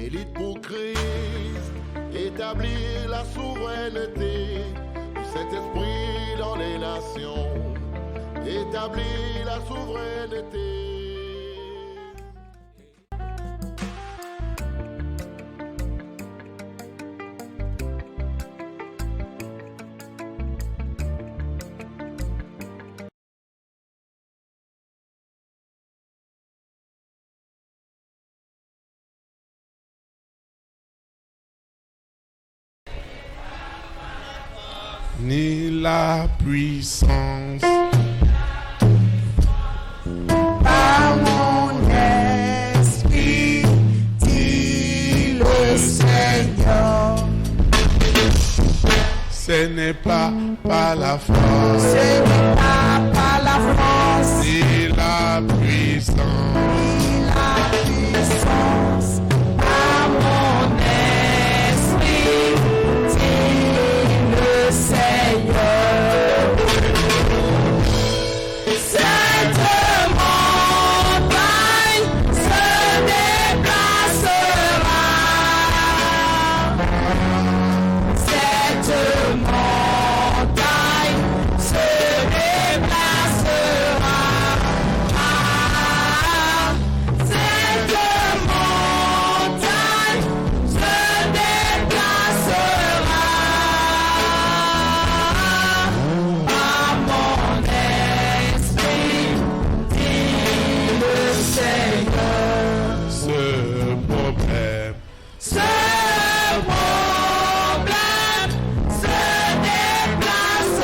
Élite pour Christ, établir la souveraineté du Saint-Esprit dans les nations. Établir la souveraineté. Ni la puissance par mon esprit, dit le Seigneur. Ce n'est pas par la force, Ce n'est pas par la force, ni la puissance, ni la puissance, par mon esprit, dit le Seigneur. Cette montagne se déplacera. Cette montagne se déplacera. Cette montagne se déplacera. Par mon esprit, dit le Seigneur. ce problème Ce problème se déplacera.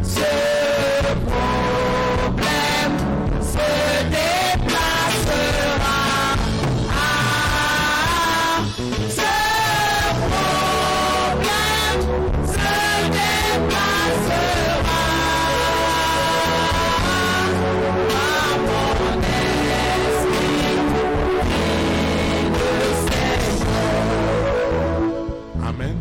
Ce problème se déplacera. Ce problème se déplacera. Par mon esprit, Amen.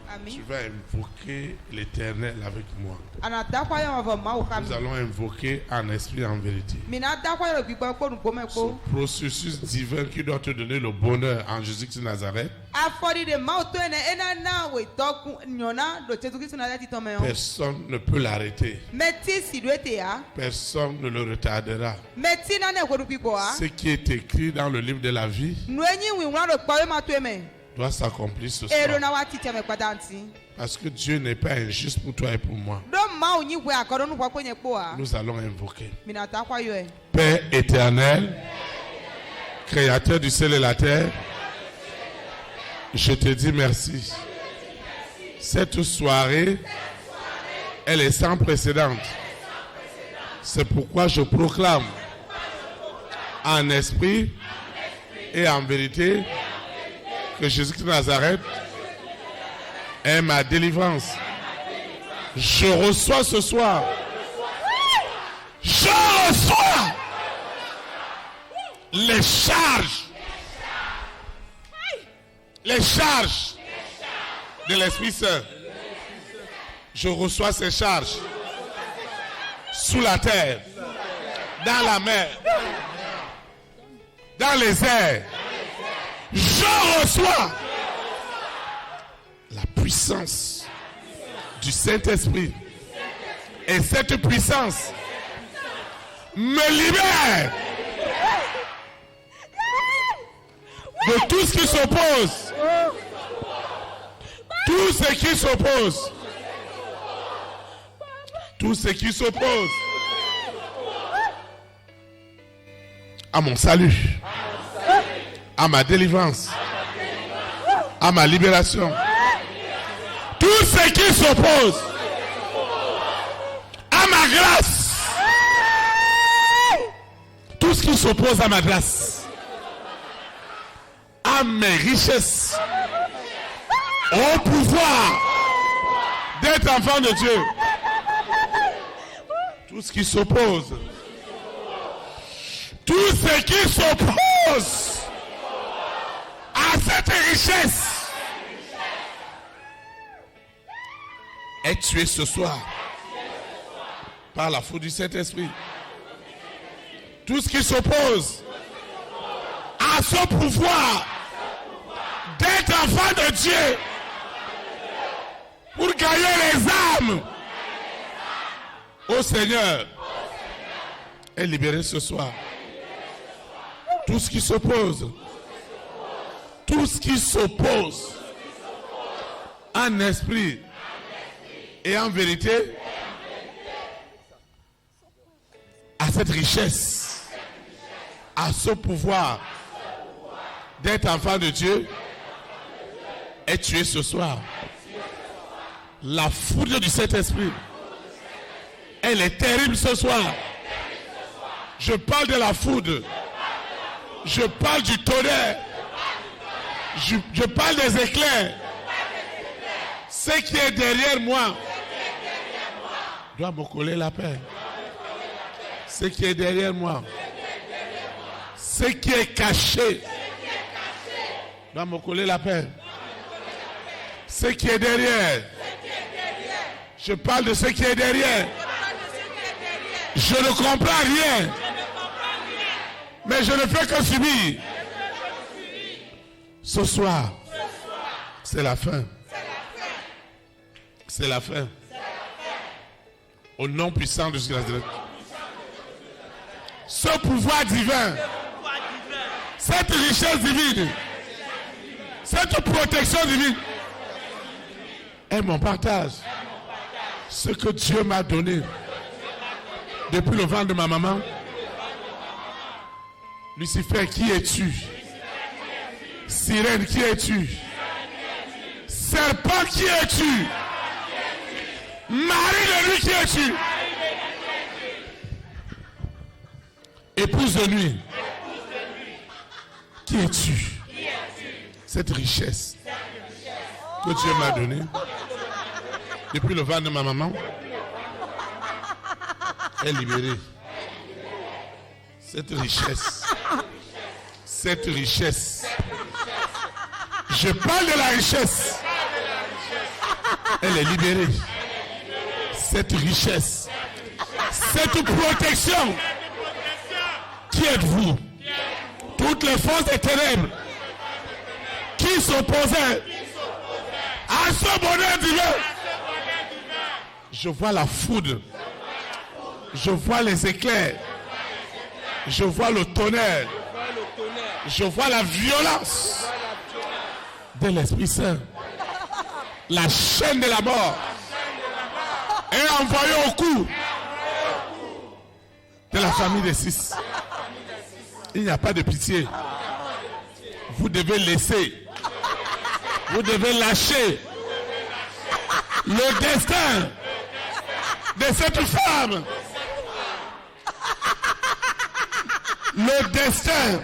Amen. Tu vas invoquer l'Éternel avec moi. Ana dakwa yo va ma o Nous kami. allons invoquer en esprit et en vérité. Mina dakwa yo gbigbo ko nu gome Ce ko. processus divin qui doit te donner le bonheur en Jésus-Christ de Nazareth. Afori de ma o to ene ena na we doku nyona do Jesu Kristo na lati to me yo. Personne ne peut l'arrêter. Meti si do ete ya. Personne ne le retardera. Meti na ne ko du gbigbo a. Ce qui est écrit dans le livre de la vie Nu enyi wi won do pa we ma to eme. doit s'accomplir ce Ero soir. na wa ti teme padanti. Parce que Dieu n'est pas injuste pour toi et pour moi. Do ma o nyi we akoro nu kwa kwenye po a. Nous allons invoquer. Mina dakwa yo e. Père éternel, Créateur du ciel et la terre, je te dis merci. Cette soirée, elle est sans précédent. C'est pourquoi je proclame en esprit et en vérité que Jésus-Christ de Nazareth est ma délivrance. Je reçois ce soir. Je reçois les charges de l'Esprit Saint. Je reçois ces charges sous la terre, dans la mer, dans les airs. Je reçois la puissance du Saint-Esprit. Et cette puissance me libère de tout ce qui s'oppose. Tout ce qui s'oppose. Tout ce qui s'oppose à mon salut, à ma délivrance, à ma libération. Tout ce qui s'oppose à ma grâce. Tout ce qui s'oppose à ma grâce, à mes richesses, au pouvoir d'être enfant de Dieu. Tout ce qui s'oppose, tout ce qui s'oppose à cette richesse est tué ce soir par la foudre du Saint-Esprit. Tout ce qui s'oppose à ce pouvoir d'être enfant de Dieu pour gagner les âmes au Seigneur est libéré ce soir. Tout ce qui s'oppose, en esprit et en vérité à cette richesse, à ce pouvoir d'être enfant de Dieu est tué ce soir. La foudre du Saint-Esprit, elle est terrible ce soir. Je parle de la foudre. Je parle du tonnerre. Je parle des éclairs. Ce qui est derrière moi doit me coller la paix. Ce qui est derrière moi, ce qui est caché doit me coller la paix. Ce qui est derrière, je parle de ce qui est derrière. Je ne comprends rien, mais je ne fais que subir. Ce soir, c'est la fin. C'est la fin. Au nom puissant de Jésus-Christ. Ce pouvoir divin, cette richesse divine, cette protection divine est mon partage. Ce que Dieu m'a donné depuis le ventre de ma maman. Lucifer, qui es-tu? Sirène, qui es-tu? Serpent, qui es-tu? Marie de nuit, qui es-tu? Épouse de nuit, qui es-tu? Cette richesse que Dieu m'a donnée depuis le ventre de ma maman est libérée. Cette richesse, je parle de la richesse, elle est libérée. Cette richesse, cette protection, qui êtes-vous? Toutes les forces des ténèbres qui s'opposaient à ce bonheur divin. Je vois la foudre, je vois les éclairs, je vois le tonnerre, je vois la violence de l'Esprit Saint. La chaîne de la mort est envoyée au cou de la famille des 6. Il n'y a pas de pitié. Vous devez laisser, vous devez lâcher le destin de cette femme. Le destin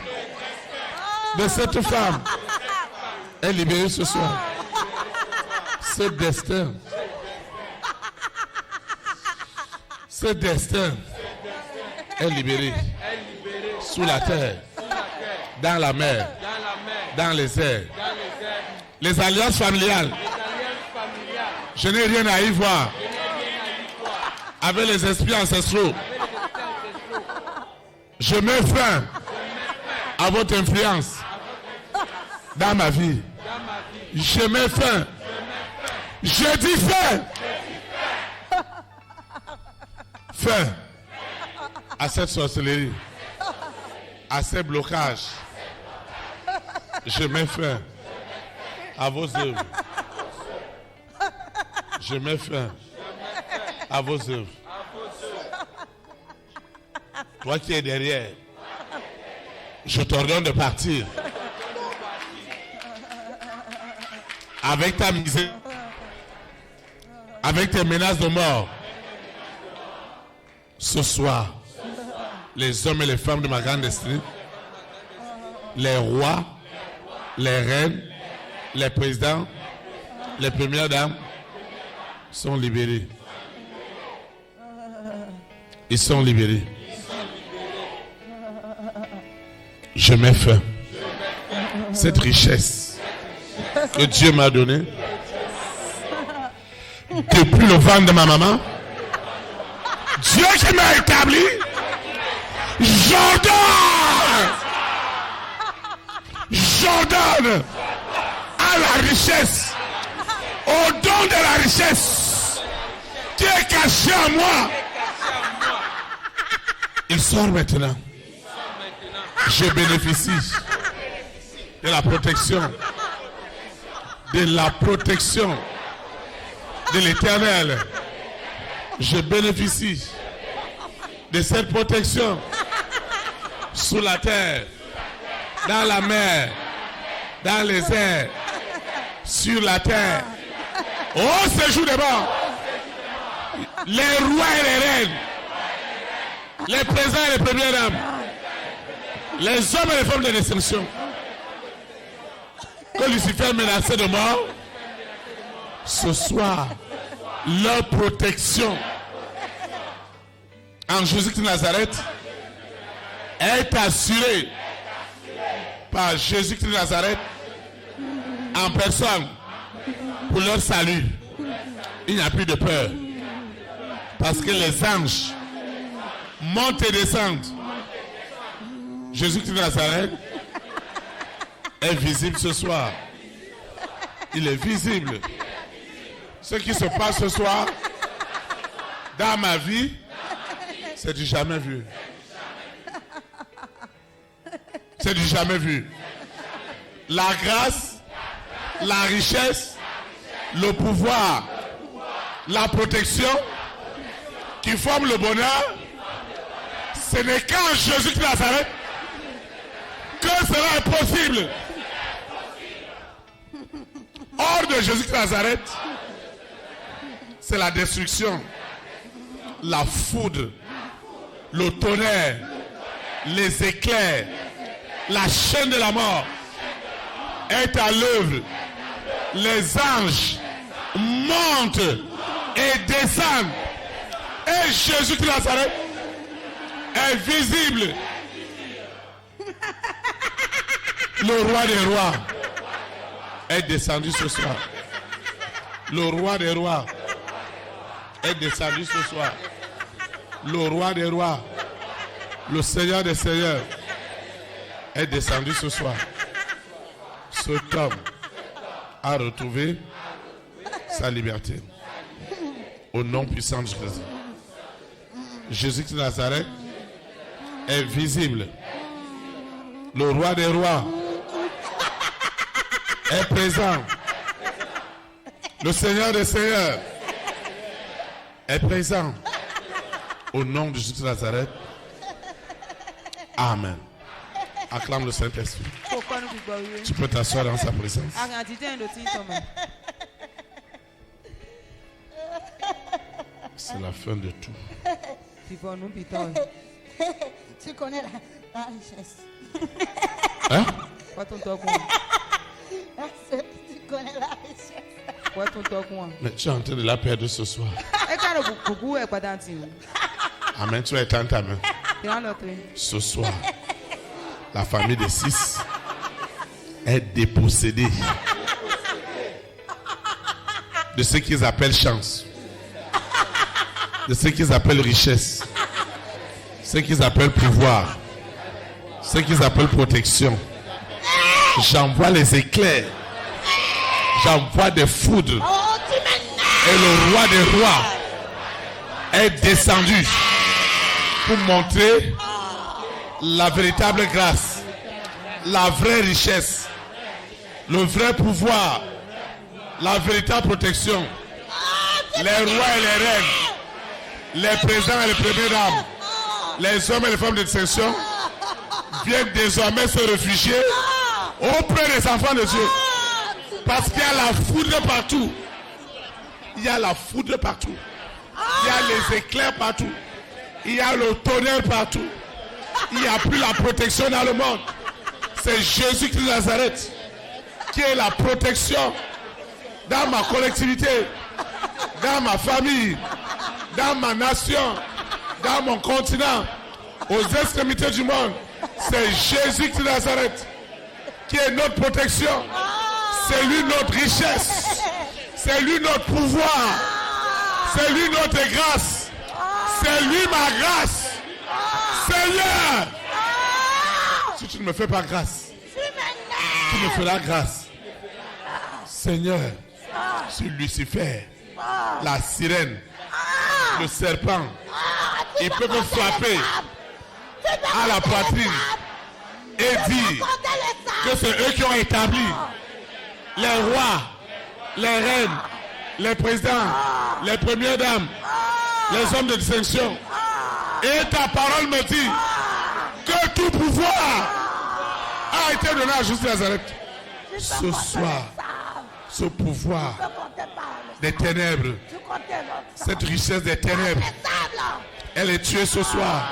de cette femme est libéré ce soir. Ce destin est libéré sous la terre, dans la mer, dans les airs. Les alliances familiales, je n'ai rien à y voir avec les esprits ancestraux. Je mets fin à votre influence dans ma vie. Je mets fin. Je dis fin. Fin à cette sorcellerie, à ces blocages. Je mets fin à vos œuvres. Je mets fin à vos œuvres. Toi qui es derrière, je t'ordonne de partir avec ta misère, avec tes menaces de mort. Ce soir, les hommes et les femmes de ma grande destinée, les rois, les reines, les présidents, les premières dames sont libérés. Ils sont libérés. Je mets fin. Cette richesse que Dieu m'a donnée depuis le ventre de ma maman, Dieu qui m'a établi, j'ordonne j'ordonne à la richesse, au don de la richesse qui est caché en moi. Il sort maintenant. Je bénéficie de la protection. De la protection de l'Éternel. Je bénéficie de cette protection sous la terre, dans la mer, dans les airs, sur la terre. Au séjour des morts, les rois et les reines, les présents et les premières dames, les hommes et les femmes de distinction que Lucifer menaçait de mort, ce soir, leur protection en Jésus-Christ de Nazareth est assurée par Jésus-Christ de Nazareth en personne pour leur salut. Il n'y a plus de peur parce que les anges montent et descendent. Jésus-Christ de Nazareth est visible ce soir. Il est visible. Ce qui se passe ce soir dans ma vie, c'est du jamais vu. C'est du jamais vu. La grâce, la richesse, le pouvoir, la protection qui forment le bonheur, ce n'est qu'en Jésus de Nazareth que cela est possible. Hors de Jésus de Nazareth, c'est la destruction, la foudre, le tonnerre, les éclairs, la chaîne de la mort est à l'œuvre. Les anges montent et descendent. Et Jésus de Nazareth est visible. Le roi des rois est descendu ce soir. Le roi des rois est descendu ce soir. Le roi des rois, le Seigneur des seigneurs est descendu ce soir. Cet homme a retrouvé sa liberté. Au nom puissant de Jésus. Jésus de Nazareth est visible. Le roi des rois est présent. Le Seigneur des seigneurs est présent. Au nom de Jésus de Nazareth. Amen. Acclame le Saint-Esprit. Tu peux t'asseoir dans sa présence. C'est la fin de tout. Tu connais la richesse. Hein? Tu connais la richesse. Mais tu es en train de la perdre ce soir. Amen. Tu vas étendre ta main. Ce soir, la famille des 6 est dépossédée de ce qu'ils appellent chance, de ce qu'ils appellent richesse, ce qu'ils appellent pouvoir, ce qu'ils appellent protection. J'envoie les éclairs, j'envoie des foudres, et le roi des rois est descendu pour montrer la véritable grâce, la vraie richesse, le vrai pouvoir, la véritable protection. Les rois et les reines, les présents et les premières dames, les hommes et les femmes de distinction viennent désormais se réfugier auprès des enfants de Dieu. Parce qu'il y a la foudre partout. Il y a la foudre partout. Il y a les éclairs partout. Il y a le tonnerre partout. Il n'y a plus la protection dans le monde. C'est Jésus de Nazareth qui est la protection dans ma collectivité, dans ma famille, dans ma nation, dans mon continent, aux extrémités du monde. C'est Jésus de Nazareth qui est notre protection. C'est lui notre richesse. C'est lui notre pouvoir. C'est lui notre grâce. C'est lui ma grâce. Seigneur, si tu ne me fais pas grâce, Tu me feras grâce. Seigneur, sur Lucifer, la sirène, le serpent, ils peuvent frapper à la poitrine et dire que c'est eux qui ont établi les rois, les reines, les présidents, les premières dames, les hommes de distinction. Et ta parole me dit que tout pouvoir a été donné à Jésus de Nazareth. Ce soir, ce pouvoir des ténèbres, cette richesse des ténèbres, elle est tuée ce soir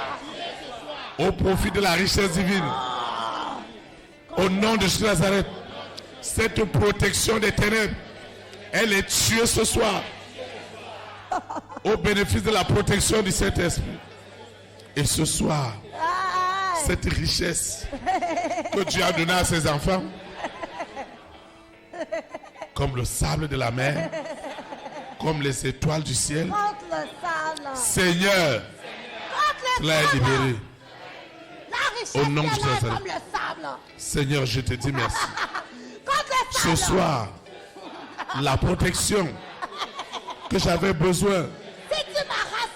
au profit de la richesse divine. Au nom de Jésus de Nazareth, cette protection des ténèbres, elle est tuée ce soir au bénéfice de la protection du Saint-Esprit. Et ce soir, cette richesse que Dieu a donnée à ses enfants, comme le sable de la mer, comme les étoiles du ciel, Seigneur, cela est libéré. Au nom de Jésus. Seigneur, je te dis merci. Ce soir, la protection que j'avais besoin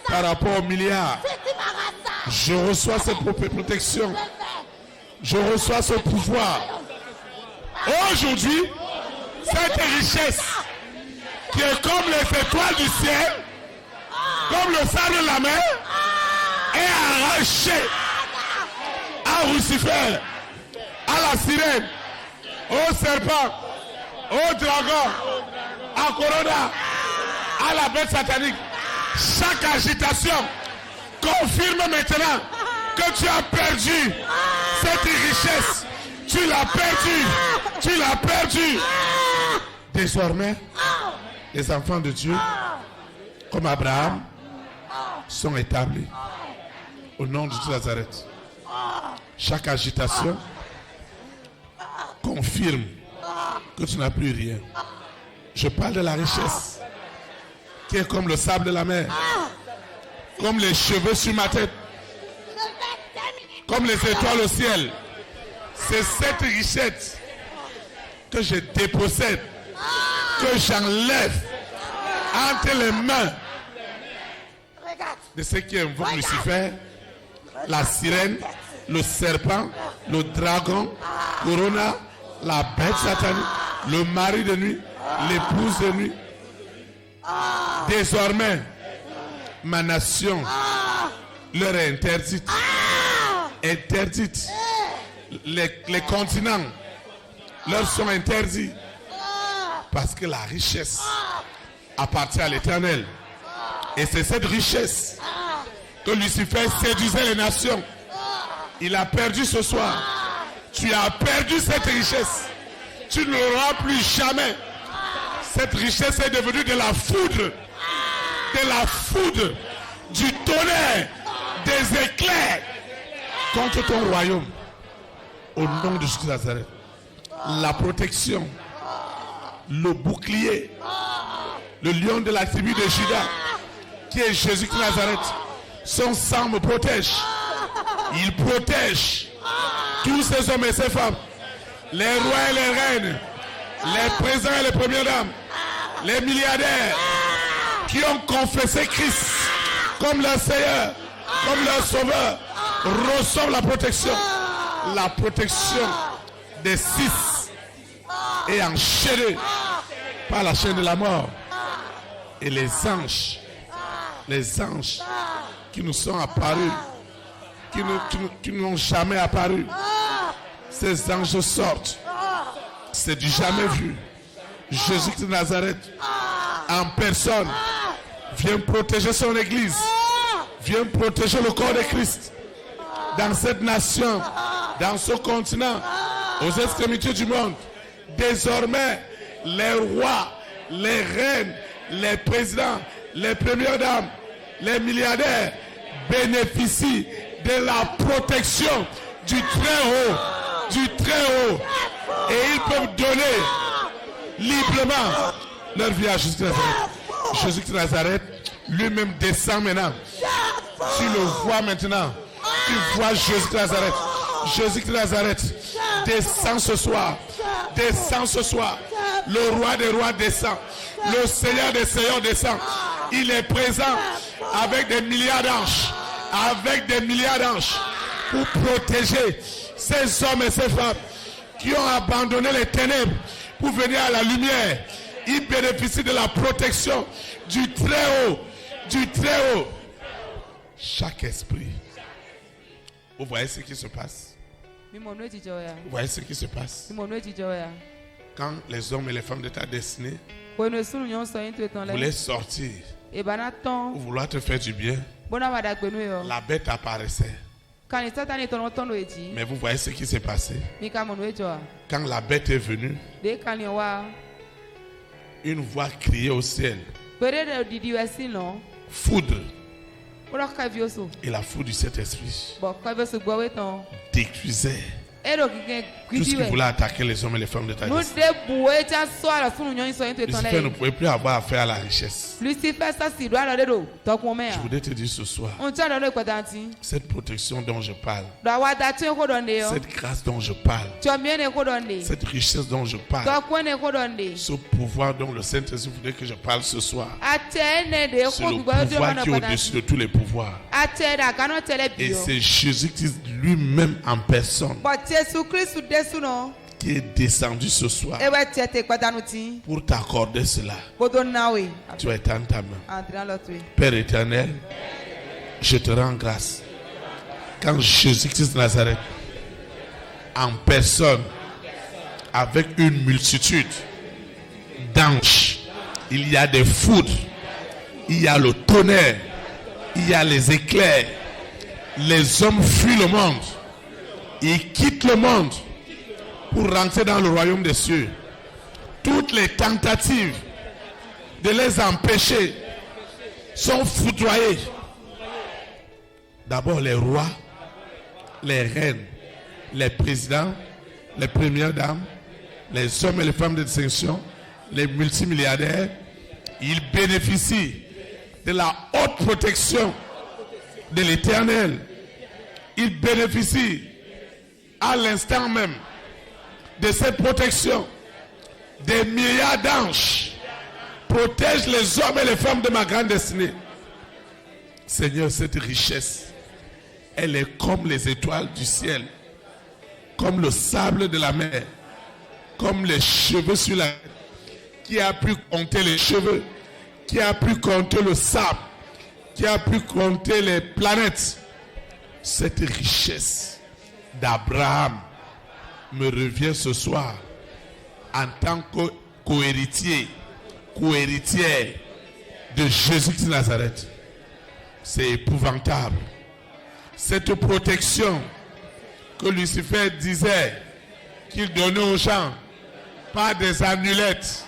par rapport aux milliards, je reçois cette protection. Je reçois ce pouvoir. Aujourd'hui, cette richesse qui est comme les étoiles du ciel, comme le sable de la mer, est arrachée à Lucifer, à la sirène, au serpent, au dragon, à Corona, à la bête satanique. Chaque agitation confirme maintenant que tu as perdu cette richesse. Tu l'as perdu. Tu l'as perdu. Désormais, les enfants de Dieu, comme Abraham, sont établis au nom de Jésus de Nazareth. Chaque agitation confirme que tu n'as plus rien. Je parle de la richesse qui est comme le sable de la mer, comme les cheveux sur ma tête, comme les étoiles au ciel. C'est cette richesse que je dépossède, que j'enlève entre les mains de ceux qui invoquent Lucifer, la sirène, le serpent, le dragon, Corona, la bête satanique, le mari de nuit, l'épouse de nuit. Désormais, ma nation leur est interdite. Interdite. Les continents leur sont interdits. Parce que la richesse appartient à l'Éternel. Et c'est cette richesse que Lucifer séduisait les nations. Il a perdu ce soir. Tu as perdu cette richesse. Tu ne l'auras plus jamais. Cette richesse est devenue de la foudre. De la foudre. Du tonnerre. Des éclairs. Contre ton royaume. Au nom de Jésus de Nazareth. La protection. Le bouclier. Le lion de la tribu de Juda. Qui est Jésus de Nazareth. Son sang me protège. Il protège tous ces hommes et ces femmes, les rois et les reines, les présidents et les premières dames, les milliardaires qui ont confessé Christ comme leur Seigneur, comme leur Sauveur, reçoivent la protection. La protection des 6 est enchaînée par la chaîne de la mort. Et les anges qui nous sont apparus, qui n'ont jamais apparu. Ces anges sortent. C'est du jamais vu. Jésus de Nazareth, en personne, vient protéger son église. Vient protéger le corps de Christ. Dans cette nation, dans ce continent, aux extrémités du monde. Désormais, les rois, les reines, les présidents, les premières dames, les milliardaires bénéficient de la protection du très haut, et ils peuvent donner librement leur vie à Jésus de Nazareth. Jésus de Nazareth lui-même descend maintenant. Tu le vois maintenant. Tu vois Jésus de Nazareth. Jésus de Nazareth descend ce soir descend ce soir. Le roi des rois descend. Le Seigneur des seigneurs descend. Il est présent avec des milliards d'anges. Avec des milliards d'anges. Pour protéger ces hommes et ces femmes qui ont abandonné les ténèbres pour venir à la lumière. Ils bénéficient de la protection du Très-Haut. Du Très-Haut. Chaque esprit. Vous voyez ce qui se passe? Vous voyez ce qui se passe? Quand les hommes et les femmes de ta destinée voulaient sortir pour vouloir te faire du bien, la bête apparaissait. Mais vous voyez ce qui s'est passé? Quand la bête est venue, une voix criait au ciel. Foudre. Et la foudre du Saint-Esprit détruisait tout ce qui voulait attaquer les hommes et les femmes de ta destinée. Lucifer ne pouvait plus avoir affaire à la richesse. Je voudrais te dire ce soir, cette protection dont je parle, cette grâce dont je parle, cette richesse dont je parle, ce pouvoir dont le Saint-Esprit voudrait que je parle ce soir, c'est le pouvoir qui est au-dessus de tous les pouvoirs. Et c'est Jésus-Christ lui-même en personne qui est descendu ce soir pour t'accorder cela. Tu es dans ta main. Père éternel, je te rends grâce. Quand Jésus-Christ de Nazareth, en personne, avec une multitude d'anges, il y a des foudres, il y a le tonnerre, il y a les éclairs. Les hommes fuient le monde. Ils quittent le monde pour rentrer dans le royaume des cieux. Toutes les tentatives de les empêcher sont foudroyées. D'abord les rois, les reines, les présidents, les premières dames, les hommes et les femmes de distinction, les multimilliardaires, ils bénéficient de la haute protection de l'Éternel. Ils bénéficient à l'instant même de cette protection. Des milliards d'anges protègent les hommes et les femmes de ma grande destinée. Seigneur, cette richesse, elle est comme les étoiles du ciel, comme le sable de la mer, comme les cheveux sur la tête. Qui a pu compter les cheveux? Qui a pu compter le sable? Qui a pu compter les planètes? Cette richesse d'Abraham me revient ce soir en tant que co-héritière de Jésus-Christ de Nazareth. C'est épouvantable. Cette protection que Lucifer disait qu'il donnait aux gens par des amulettes,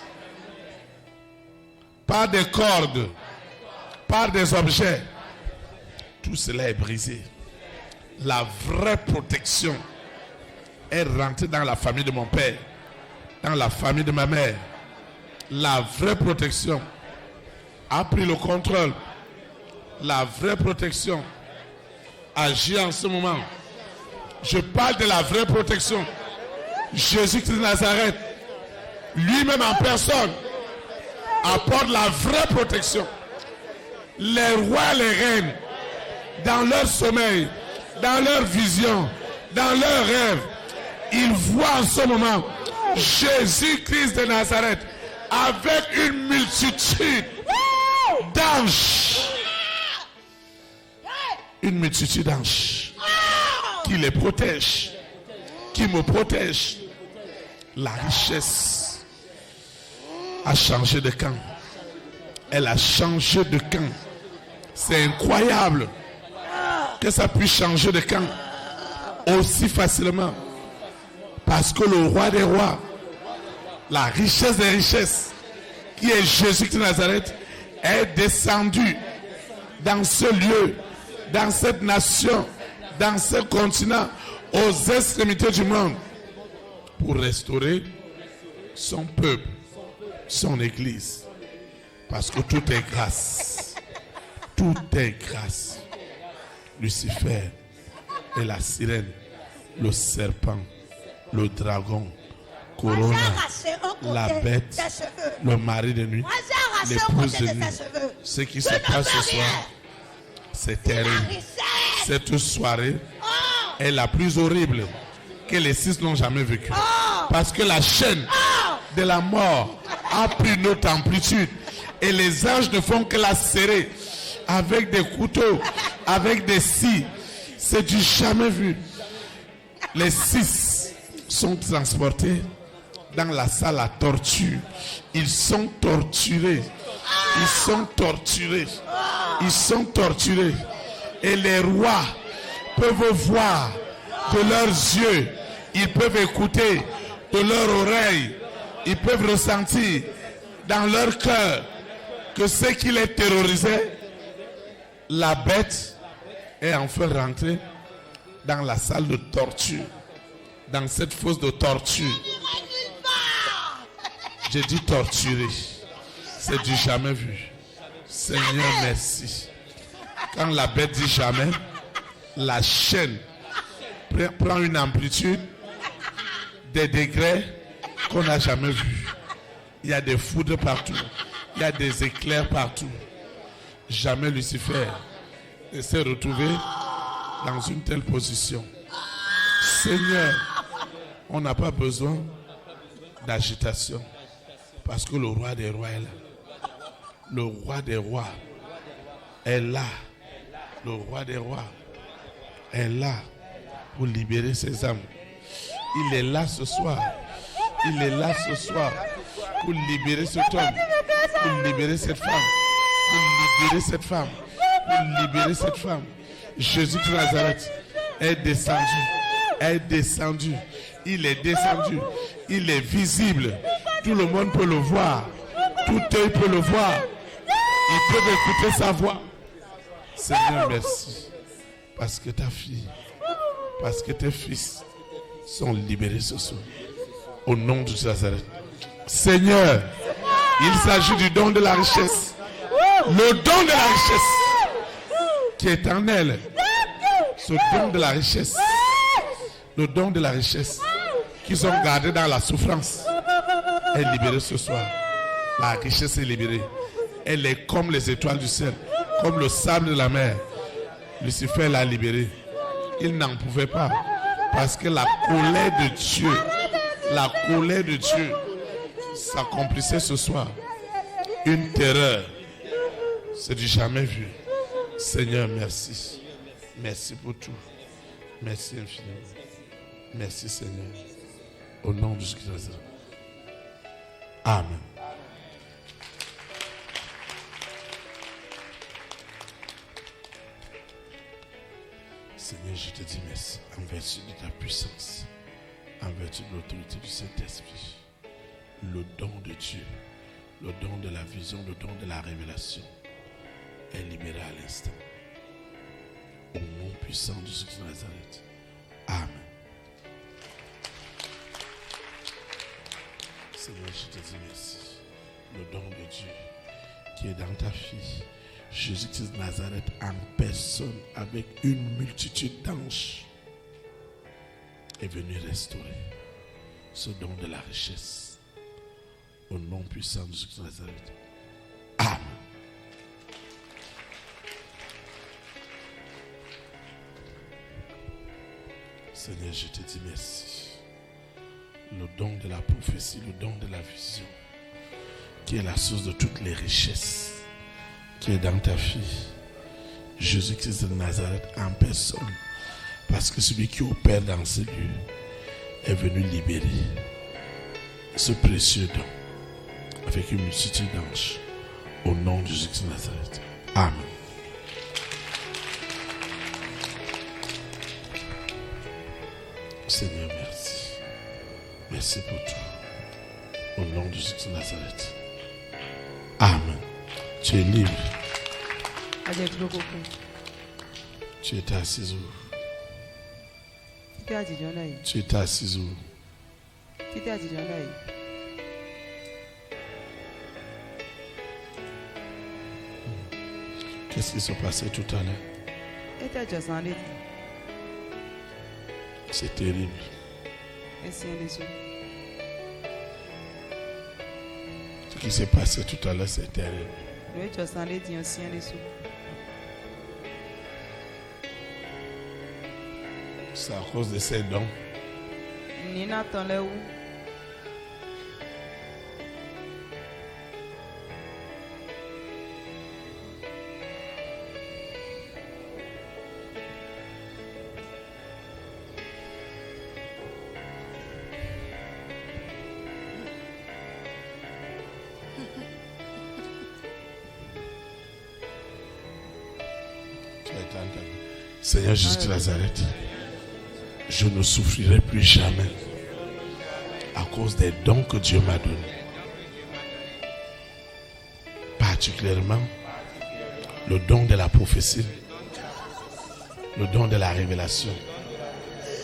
par des cordes, par des objets, tout cela est brisé. La vraie protection est rentrée dans la famille de mon père, dans la famille de ma mère. La vraie protection a pris le contrôle. La vraie protection agit en ce moment. Je parle de la vraie protection. Jésus-Christ de Nazareth, lui-même en personne, apporte la vraie protection. Les rois, les reines, dans leur sommeil, dans leur vision, dans leurs rêves, ils voient en ce moment Jésus-Christ de Nazareth avec une multitude d'anges. Une multitude d'anges qui les protègent, qui me protègent. La richesse a changé de camp. Elle a changé de camp. C'est incroyable que ça puisse changer de camp aussi facilement. Parce que le roi des rois, la richesse des richesses, qui est Jésus de Nazareth, est descendu dans ce lieu, dans cette nation, dans ce continent, aux extrémités du monde, pour restaurer son peuple, son église. Parce que tout est grâce. Tout est grâce. Lucifer et la sirène, le serpent, le dragon, Corona, arraché un la côté bête, des cheveux. le mari de nuit, Moi, j'ai arraché un l'épouse côté de de nuit. ses cheveux. Ce qui se Tu ne passe peux ce rien. soir, c'est La terrible. richesse. Cette soirée est la plus horrible que les 6 n'ont jamais vécue. Parce que la chaîne de la mort a pris notre amplitude. Et les anges ne font que la serrer avec des couteaux, avec des scies. C'est du jamais vu. Les 6 sont transportés dans la salle à torture. Ils sont torturés. Ils sont torturés. Ils sont torturés. Et les rois peuvent voir de leurs yeux. Ils peuvent écouter de leurs oreilles. Ils peuvent ressentir dans leur cœur que ce qui les terrorisait, la bête est enfin rentrée dans la salle de torture, dans cette fosse de torture. J'ai dit torturer. C'est du jamais vu. Seigneur, merci. Quand la bête dit jamais, la chaîne prend une amplitude, des degrés qu'on n'a jamais vus. Il y a des foudres partout. Il y a des éclairs partout. Jamais Lucifer ne s'est retrouvé dans une telle position. Seigneur, on n'a pas besoin d'agitation. Parce que le roi des rois est là. Le roi des rois est là. Le roi des rois est là pour libérer ses âmes. Il est là ce soir. Il est là ce soir pour libérer cet homme, pour libérer cette femme, pour libérer cette femme, pour libérer cette femme. Jésus de Nazareth est descendu. Est descendu. Il est descendu. Il est visible. Tout le monde peut le voir. Tout œil peut le voir. Ils peuvent écouter sa voix. Seigneur, merci. Parce que ta fille, parce que tes fils sont libérés ce soir. Au nom de Nazareth. Seigneur, il s'agit du don de la richesse. Le don de la richesse qui est en elle. Ce don de la richesse. Le don de la richesse qu'ils ont gardé dans la souffrance est libéré ce soir. La richesse est libérée. Elle est comme les étoiles du ciel, comme le sable de la mer. Lucifer l'a libérée. Il n'en pouvait pas. Parce que la colère de Dieu s'accomplissait ce soir. Une terreur. C'est du jamais vu. Seigneur, merci. Merci pour tout. Merci infiniment. Merci Seigneur. Au nom de Jésus. Amen. Seigneur, je te dis merci en vertu de ta puissance, en vertu de l'autorité du Saint-Esprit. Le don de Dieu, le don de la vision, le don de la révélation est libéré à l'instant. Au nom puissant de Jésus de Nazareth. Amen. Seigneur, je te dis merci. Le don de Dieu qui est dans ta fille, Jésus-Christ de Nazareth, en personne, avec une multitude d'anges, est venu restaurer ce don de la richesse. Au nom puissant de Jésus-Christ de Nazareth. Amen. Seigneur, je te dis merci. Le don de la prophétie, le don de la vision, qui est la source de toutes les richesses, qui est dans ta fille, Jésus-Christ de Nazareth en personne. Parce que celui qui opère dans ces lieux est venu libérer ce précieux don avec une multitude d'anges. Au nom de Jésus-Christ de Nazareth. Amen. Seigneur, merci. Merci pour tout. Au nom de Jésus de Nazareth. Amen. Tu es libre. Tu étais assis où? Tu étais assis où? Qu'est-ce qui s'est passé tout à l'heure? C'est terrible. Ce qui s'est passé tout à l'heure, c'est terrible. C'est à cause de ces dons. Seigneur Jésus de Nazareth, je ne souffrirai plus jamais à cause des dons que Dieu m'a donnés. Particulièrement le don de la prophétie, le don de la révélation,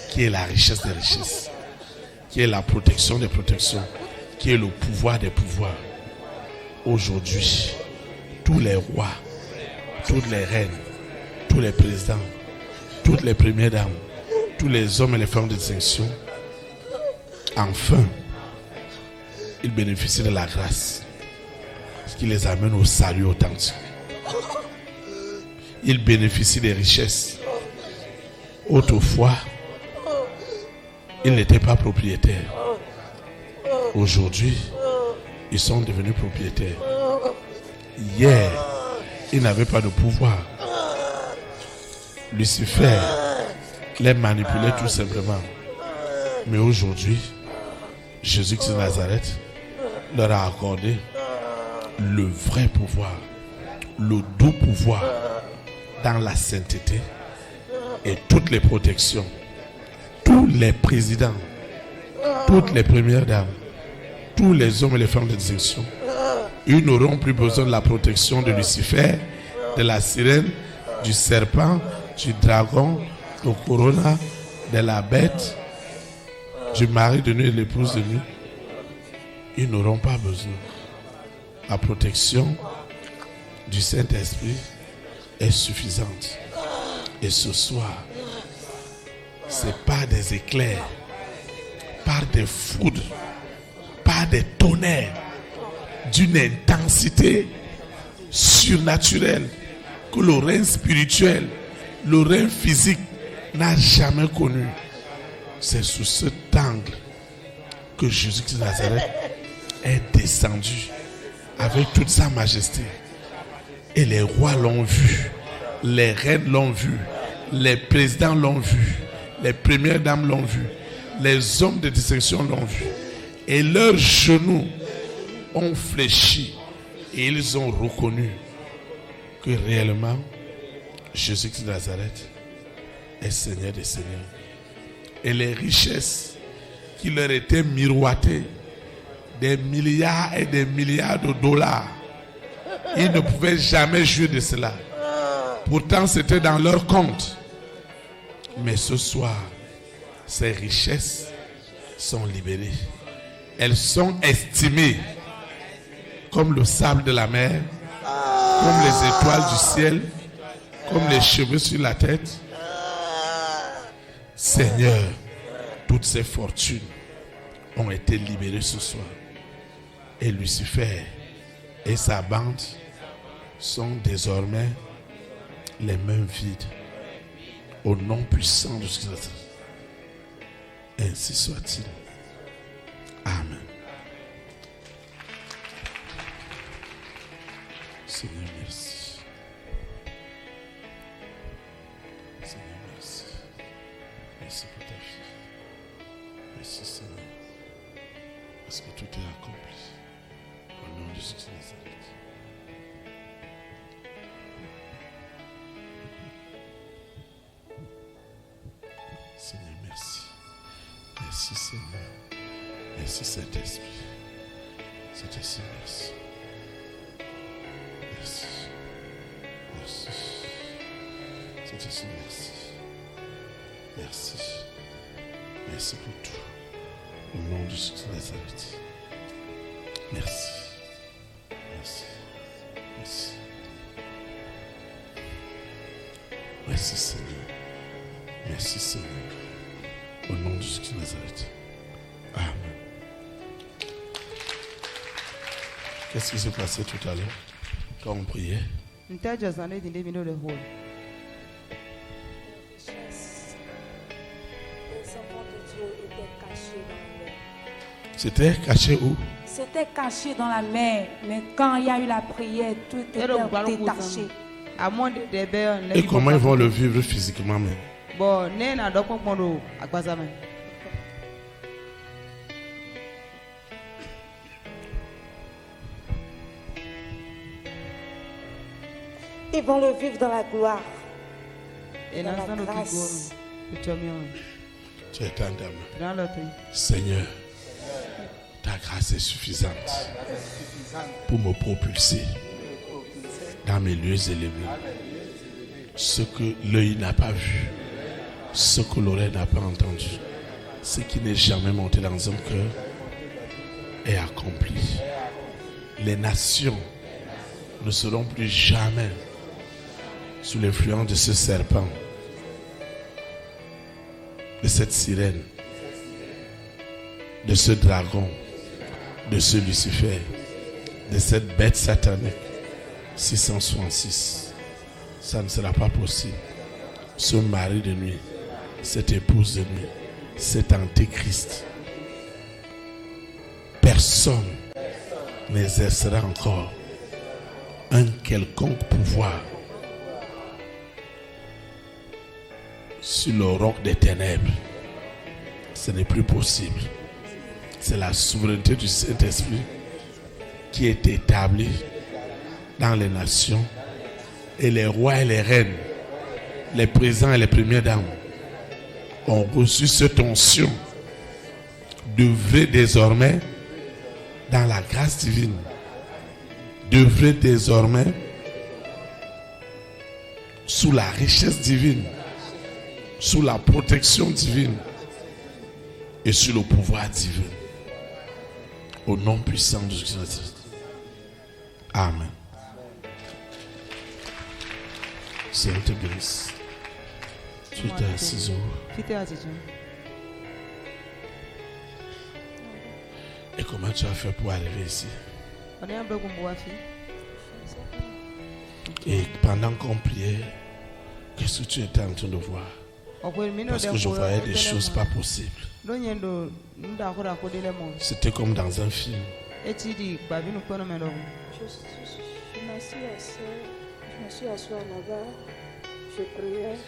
qui est la richesse des richesses, qui est la protection des protections, qui est le pouvoir des pouvoirs. Aujourd'hui, tous les rois, toutes les reines, tous les présidents, toutes les premières dames, tous les hommes et les femmes de distinction, enfin, ils bénéficient de la grâce, ce qui les amène au salut authentique. Ils bénéficient des richesses. Autrefois, ils n'étaient pas propriétaires. Aujourd'hui, ils sont devenus propriétaires. Hier, ils n'avaient pas de pouvoir. Lucifer les manipulait tout simplement. Mais aujourd'hui, Jésus-Christ de Nazareth leur a accordé le vrai pouvoir, le doux pouvoir dans la sainteté et toutes les protections. Tous les présidents, toutes les premières dames, tous les hommes et les femmes de distinction, ils n'auront plus besoin de la protection de Lucifer, de la sirène, du serpent, du dragon, du corona, de la bête, du mari de nuit et de l'épouse de nuit. Ils n'auront pas besoin. La protection du Saint-Esprit est suffisante. Et ce soir, c'est par des éclairs, par des foudres, par des tonnerres, d'une intensité surnaturelle que le règne spirituel, le règne physique n'a jamais connu. C'est sous cet angle que Jésus-Christ de Nazareth est descendu avec toute sa majesté. Et les rois l'ont vu, les reines l'ont vu, les présidents l'ont vu, les premières dames l'ont vu, les hommes de distinction l'ont vu. Et leurs genoux ont fléchi et ils ont reconnu que réellement Jésus-Christ de Nazareth est Seigneur des Seigneurs. Et les richesses qui leur étaient miroitées, des milliards et des milliards de dollars, ils ne pouvaient jamais jouir de cela. Pourtant, c'était dans leur compte. Mais ce soir, ces richesses sont libérées. Elles sont estimées comme le sable de la mer, comme les étoiles du ciel, comme les cheveux sur la tête. Seigneur, toutes ces fortunes ont été libérées ce soir. Et Lucifer et sa bande sont désormais les mains vides. Au nom puissant de Jésus. Ainsi soit-il. Amen. Seigneur, merci. Seigneur, merci. Merci pour ta fille. Merci, Seigneur. Parce que tout est accompli. Au nom de Jésus de Nazareth. Seigneur, merci. Merci, Seigneur. Merci, Saint-Esprit. Saint-Esprit, merci. Merci. Merci. Saint-Esprit, merci. Merci. Merci pour tout. Au nom de Jésus de Nazareth. Merci. Merci. Merci. Merci, Seigneur. Merci, Seigneur. Au nom de Jésus de Nazareth. Amen. Qu'est-ce qui s'est passé tout à l'heure quand on priait? Ntaja zane dinde mi no le hole. Les enfants de Dieu étaient cachés dans la mer. C'était caché où? C'était caché dans la mer, mais quand il y a eu la prière, tout était détaché. À moins de debe. Et comment ils vont le vivre physiquement même? Bon, né na dokon pondo agbazame. Ils vont le vivre dans la gloire, Et dans na la zano grâce. kigono. Kuchomio. Tu es ta dame. Dans l'autre. Seigneur, ta grâce est suffisante pour me propulser dans mes lieux élevés. Ce que l'œil n'a pas vu, ce que l'oreille n'a pas entendu, ce qui n'est jamais monté dans un cœur est accompli. Les nations ne seront plus jamais sous l'influence de ce serpent, de cette sirène, de ce dragon, de ce Lucifer, de cette bête satanique. 666. Ça ne sera pas possible. Ce mari de nuit, cette épouse de nuit, cet antéchrist, personne n'exercera encore un quelconque pouvoir sur le roc des ténèbres. Ce n'est plus possible. C'est la souveraineté du Saint-Esprit qui est établie dans les nations, et les rois et les reines, les présidents et les premières dames ont reçu cette onction d'œuvrer désormais dans la grâce divine, d'œuvrer désormais sous la richesse divine, sous la protection divine et sous le pouvoir divin. Au nom puissant de Jésus. Amen. Seigneur te bénisse. Tu étais assis où? Fite atiju. Et comment tu as fait pour arriver ici? On est un peu comme Boafi. Et pendant qu'on priait, qu'est-ce que tu étais en train de voir? Parce que je voyais des choses pas possibles. C'était comme dans un film. Je me suis assis là-bas, je priais,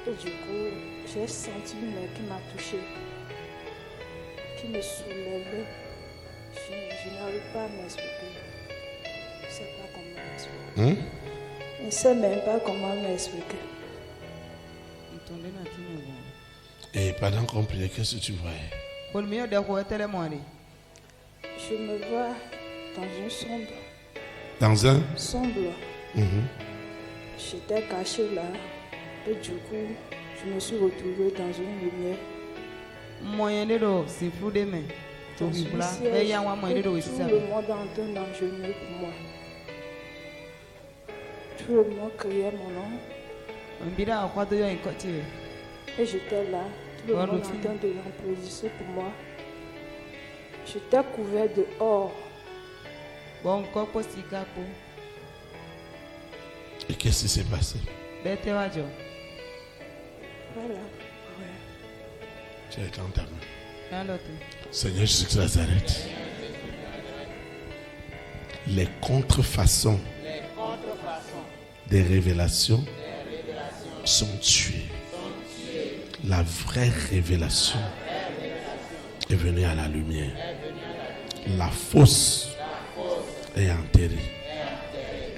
et du coup, j'ai senti une main qui m'a touché, qui me soulevait. Je n'arrive pas à m'expliquer. Je ne sais pas comment m'expliquer. Je ne sais même pas comment m'expliquer. Et pendant qu'on priait, qu'est-ce que tu voyais? Je me vois dans une sombre. Dans un? Sombre. J'étais caché là, et du coup, je me suis retrouvée dans une lumière. Dans une siège, et tout le monde est en train d'engenouiller pour moi. Tout le monde criait mon nom. Et j'étais là, tout le monde en train de l'applaudisser pour moi. J'étais couvert de or. Et qu'est-ce qui s'est passé? Voilà. Tu es dans ta main. Seigneur Jésus de Nazareth, les contrefaçons des révélations sont tuées. La vraie révélation est venue à la lumière. La fausse est enterrée.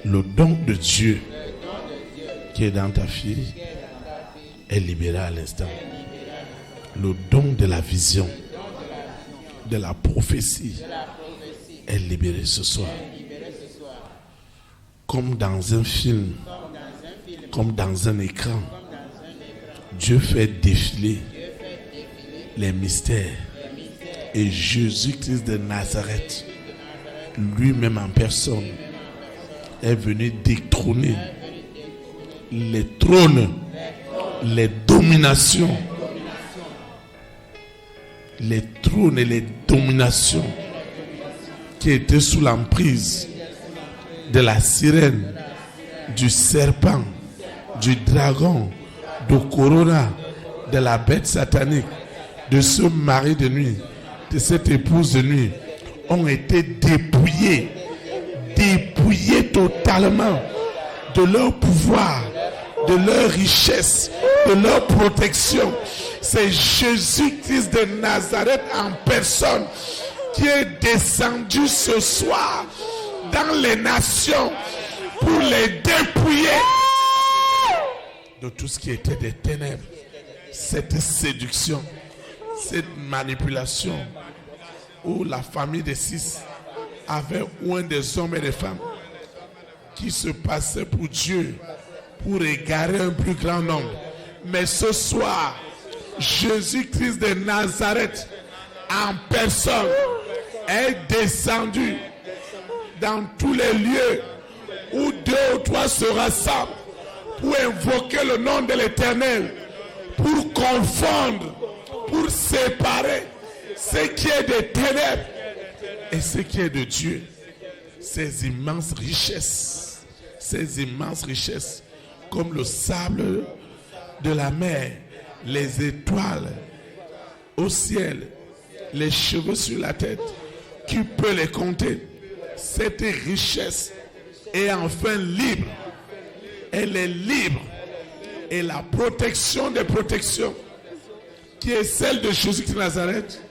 Le don de Dieu qui est dans ta fille est libéré à l'instant. Le don de la vision, de la prophétie est libéré ce soir. Comme dans un film, comme dans un écran, Dieu fait défiler les mystères. Et Jésus-Christ de Nazareth, lui-même en personne, est venu détrôner les trônes, les dominations, les trônes et les dominations qui était sous l'emprise de la sirène, du serpent, du dragon, du corona, de la bête satanique, de ce mari de nuit, de cette épouse de nuit, ont été dépouillés totalement de leur pouvoir, de leur richesse, de leur protection. C'est Jésus-Christ de Nazareth en personne qui est descendu ce soir dans les nations pour les dépouiller de tout ce qui était des ténèbres. Cette séduction, cette manipulation où la famille des 6 avait oint des hommes et des femmes qui se passaient pour Dieu, pour égarer un plus grand nombre. Mais ce soir, Jésus-Christ de Nazareth en personne est descendu dans tous les lieux où 2 ou 3 se rassemblent pour invoquer le nom de l'Éternel, pour confondre, pour séparer ce qui est des ténèbres et ce qui est de Dieu. Ces immenses richesses, comme le sable de la mer, les étoiles au ciel, les cheveux sur la tête, qui peut les compter? Cette richesse est enfin libre. Elle est libre. Et la protection des protections, qui est celle de Jésus de Nazareth,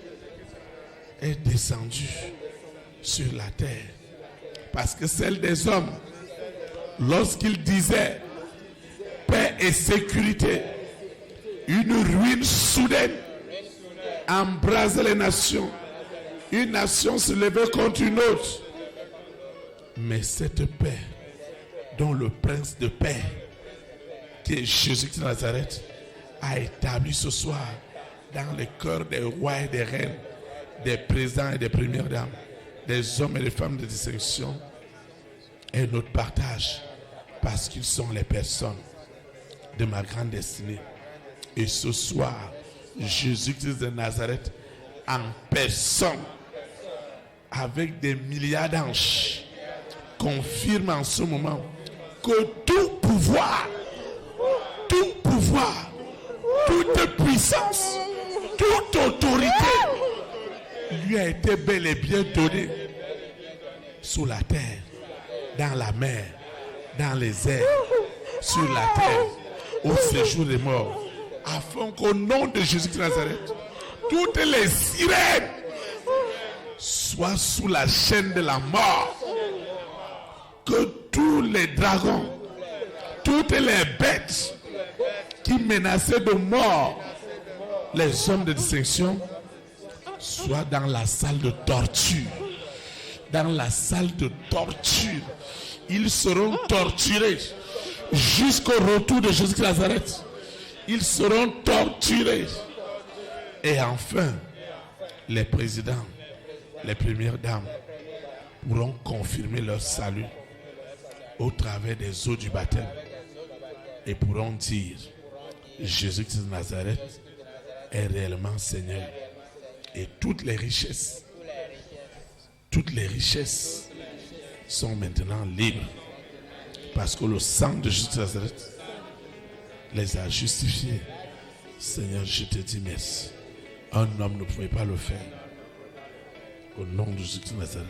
est descendue sur la terre. Parce que celle des hommes, lorsqu'ils disaient paix et sécurité, une ruine soudaine embrasait les nations. Une nation se levait contre une autre. Mais cette paix, dont le prince de paix, qui est Jésus de Nazareth, a établi ce soir dans le cœur des rois et des reines, des présidents et des premières dames, des hommes et des femmes de distinction, est notre partage, parce qu'ils sont les personnes de ma grande destinée. Et ce soir, Jésus-Christ de Nazareth, en personne, avec des milliards d'anges, confirme en ce moment que tout pouvoir, toute puissance, toute autorité lui a été bel et bien donnée sous la terre, dans la mer, dans les airs, sur la terre, au séjour des morts, afin qu'au nom de Jésus de Nazareth, toutes les sirènes soient sous la chaîne de la mort, que tous les dragons, toutes les bêtes qui menaçaient de mort les hommes de distinction soient dans la salle de torture. Dans la salle de torture, ils seront torturés jusqu'au retour de Jésus de Nazareth. Ils seront torturés. Et enfin, les présidents, les premières dames pourront confirmer leur salut au travers des eaux du baptême et pourront dire: Jésus de Nazareth est réellement Seigneur. Et toutes les richesses sont maintenant libres, parce que le sang de Jésus de Nazareth les a justifiés. Seigneur, je te dis merci. Un homme ne pouvait pas le faire. Au nom de Jésus de Nazareth.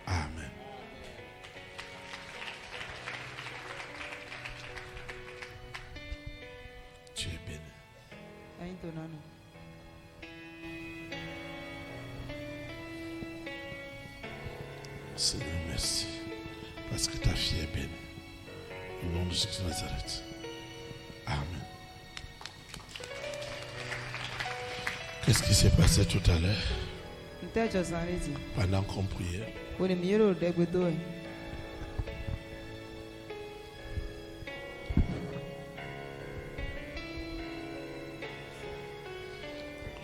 Amen. Tu es béni. Seigneur, merci. Parce que ta fille est bénie. Au nom de Jésus de Nazareth. Amen. Qu'est-ce qui s'est passé tout à l'heure pendant qu'on priait?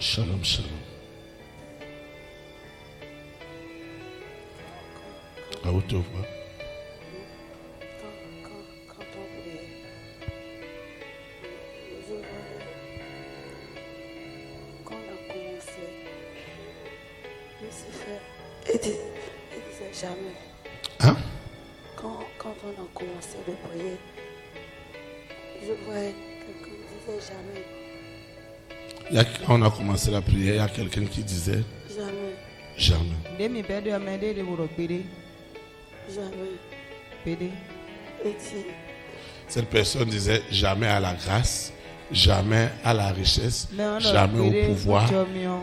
Shalom, shalom. À haute voix. Quand on priait, quand on a commencé, il s'est fait Il disait jamais. Hein? Quand on a commencé de prier, je voyais quelqu'un qui disait jamais. On a commencé la prière, il y a quelqu'un qui disait Jamais. jamais. Demi pede amede de boro pede. Jamais. Pede. Et dit, Cette personne disait jamais à la grâce, jamais à la richesse, jamais au pouvoir,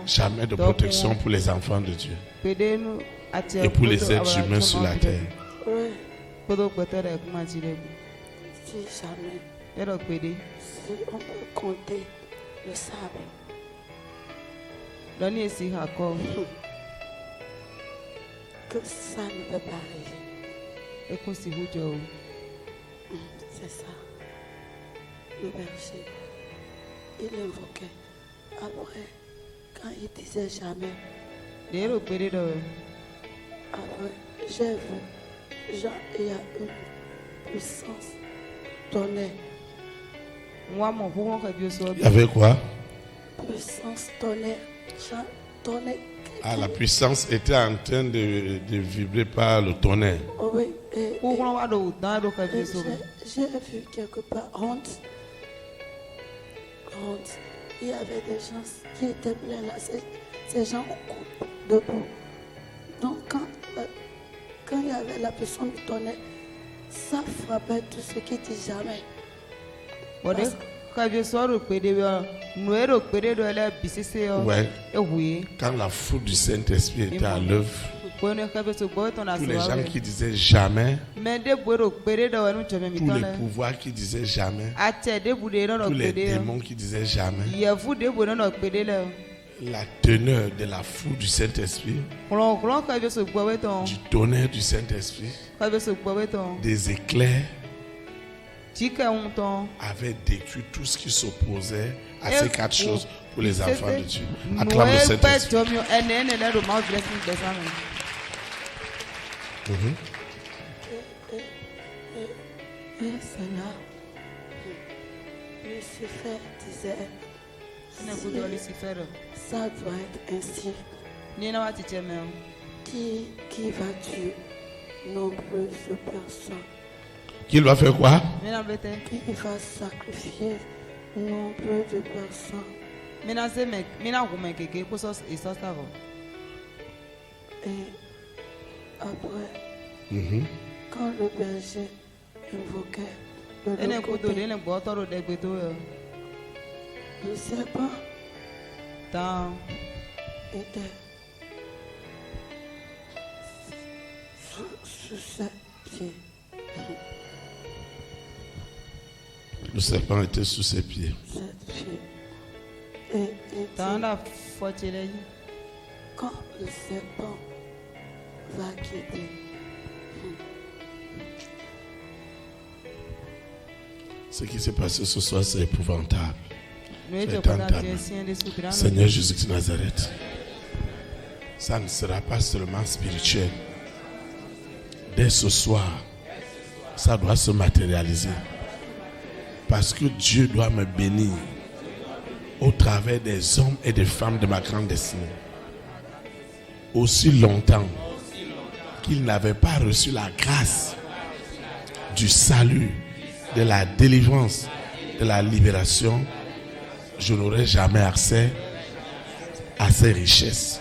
jamais de protection pour les enfants de Dieu Pede nu ati et pour les êtres humains sur la terre. oui, Podo kwetere kuma chire. dit jamais. Ero pede. Si on peut compter le sable, Doni esi hako. que ça ne peut pas arriver. Eko si hujo. C'est ça. Le berger, il invoquait. Après, quand il disait jamais, Ero pede do. après, j'ai vu, genre, il y a une puissance tonnerre. Mwa mo hu won ka bi so. Il y avait quoi? Puissance tonnerre. Genre, tonnerre. Ah, la puissance était en train de vibrer par le tonnerre. Oh oui, et Hu won wa do dan do ka bi so. j'ai vu quelque part honte. Honte. Il y avait des gens qui étaient pleins là. Ces gens debout. Donc quand il y avait la puissance du tonnerre, ça frappait tout ce qui dit jamais. Bode ka bi so ro pede bi. Nu ero pede do ele bisese yo. Ouais. Ehuye. Quand la foudre du Saint-Esprit était à l'œuvre, Pone ka bi so bo ton tous les gens aswa. qui disaient jamais, Mais de boro pede do nu chome mi tous les ton. pouvoirs qui disaient jamais, Ate de bude no tous les pede. démons qui disaient jamais, Yevu de bude no pede le. la teneur de la foudre du Saint-Esprit, Klon ka bi so gbo we ton. du tonnerre du Saint-Esprit, Ka bi so gbo we ton. des éclairs, Chike un ton. avait détruit tout ce qui s'opposait à Et ces quatre pour- choses pour les enfants de Dieu. Nous Acclame le pas Saint-Esprit. tomio ene le ma blessing descend. Et c'est là. Lucifer disait, Ene go do Lucifer. ça doit être ainsi. Ni na wa ti cheme. Qui va tuer nombreuses personnes. Qu'il va faire quoi? Mi na bete. Qui va sacrifier nombreuses personnes. Mi na se me, mi na gume keke ko so e so sta go. Et après, Mhm. quand le berger invoquait de Ene l'autre ko do côté, le bo toro de gbe to yo. le serpent Tan était sous ses pieds. Le serpent était sous ses pieds. Ses pieds. Et il tan dit, da fotile. quand le serpent va quitter, Ce qui s'est passé ce soir, c'est épouvantable. Nous C'est étions pendant entendable. que sien de soukran. Seigneur Jésus de Nazareth, ça ne sera pas seulement spirituel. Dès ce soir, ça doit se matérialiser. Parce que Dieu doit me bénir au travers des hommes et des femmes de ma grande destinée. Aussi longtemps qu'ils n'avaient pas reçu la grâce du salut, de la délivrance, de la libération, je n'aurai jamais accès à ces richesses.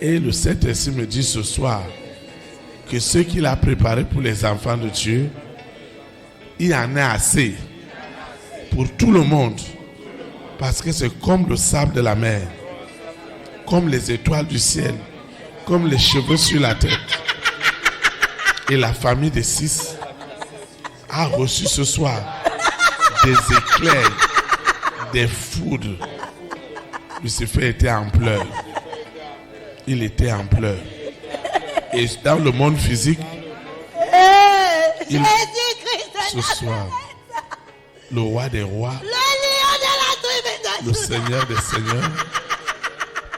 Et le Saint-Esprit me dit ce soir que ce qu'il a préparé pour les enfants de Dieu, il y en a assez pour tout le monde. Parce que c'est comme le sable de la mer, comme les étoiles du ciel, comme les cheveux sur la tête. Et la famille des 6 a reçu ce soir des éclairs, des foudres. Lucifer était en pleurs. Il était en pleurs. Et dans le monde physique, il- ce soir, le roi des rois, le Seigneur des seigneurs,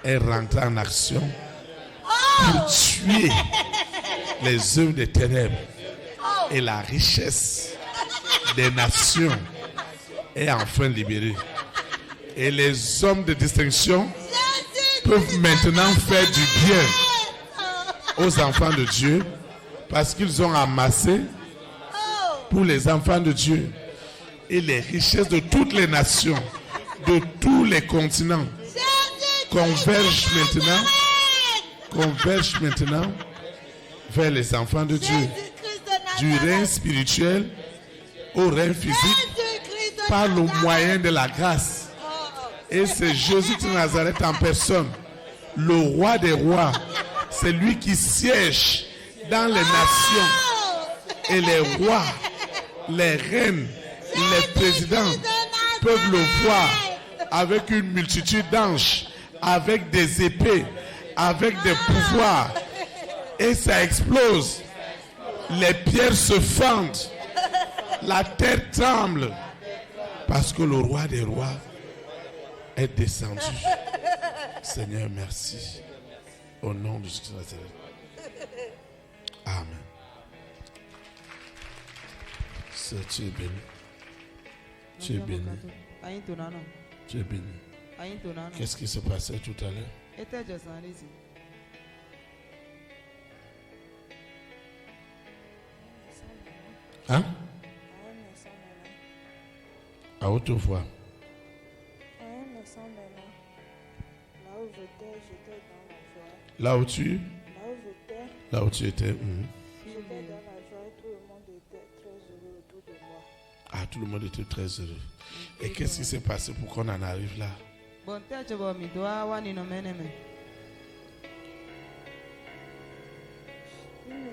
est rentré en action pour tuer les œuvres des ténèbres et la richesse des nations est enfin libérée. Et les hommes de distinction peuvent maintenant faire du bien aux enfants de Dieu parce qu'ils ont amassé pour les enfants de Dieu et les richesses de toutes les nations, de tous les continents convergent maintenant vers les enfants de Dieu, du règne spirituel au règne physique par le moyen de la grâce. Et c'est Jésus de Nazareth en personne, le roi des rois. C'est lui qui siège dans les nations. Et les rois, les reines, les présidents peuvent le voir avec une multitude d'anges, avec des épées, avec des pouvoirs. Et ça explose. Les pierres se fendent. La terre tremble. Parce que le roi des rois est descendu. Seigneur, merci. Au nom de Jésus de Nazareth. Amen. Seigneur, tu es béni. Tu es béni. Tu es béni. Qu'est-ce qui se passait tout à l'heure? Hein? À haute voix. Là où tu étais. J'étais dans la joie, tout le monde était très heureux autour de moi. Ah, tout le monde était très heureux. Et qu'est-ce qui s'est passé pour qu'on en arrive là? Une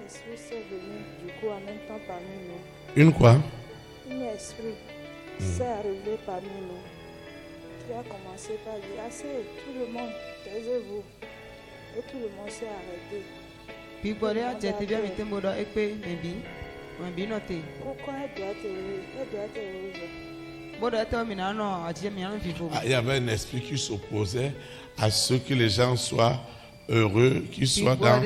esprit s'est venu du coup en même temps parmi nous. Une quoi? Une esprit s'est arrivé parmi nous. Qui a commencé par dire, assez, tout le monde, taisez-vous. Et tout le monde s'est arrêté. Pourquoi elle doit être heureuse? Il y avait un esprit qui s'opposait à ce que les gens soient heureux, qu'ils soient dans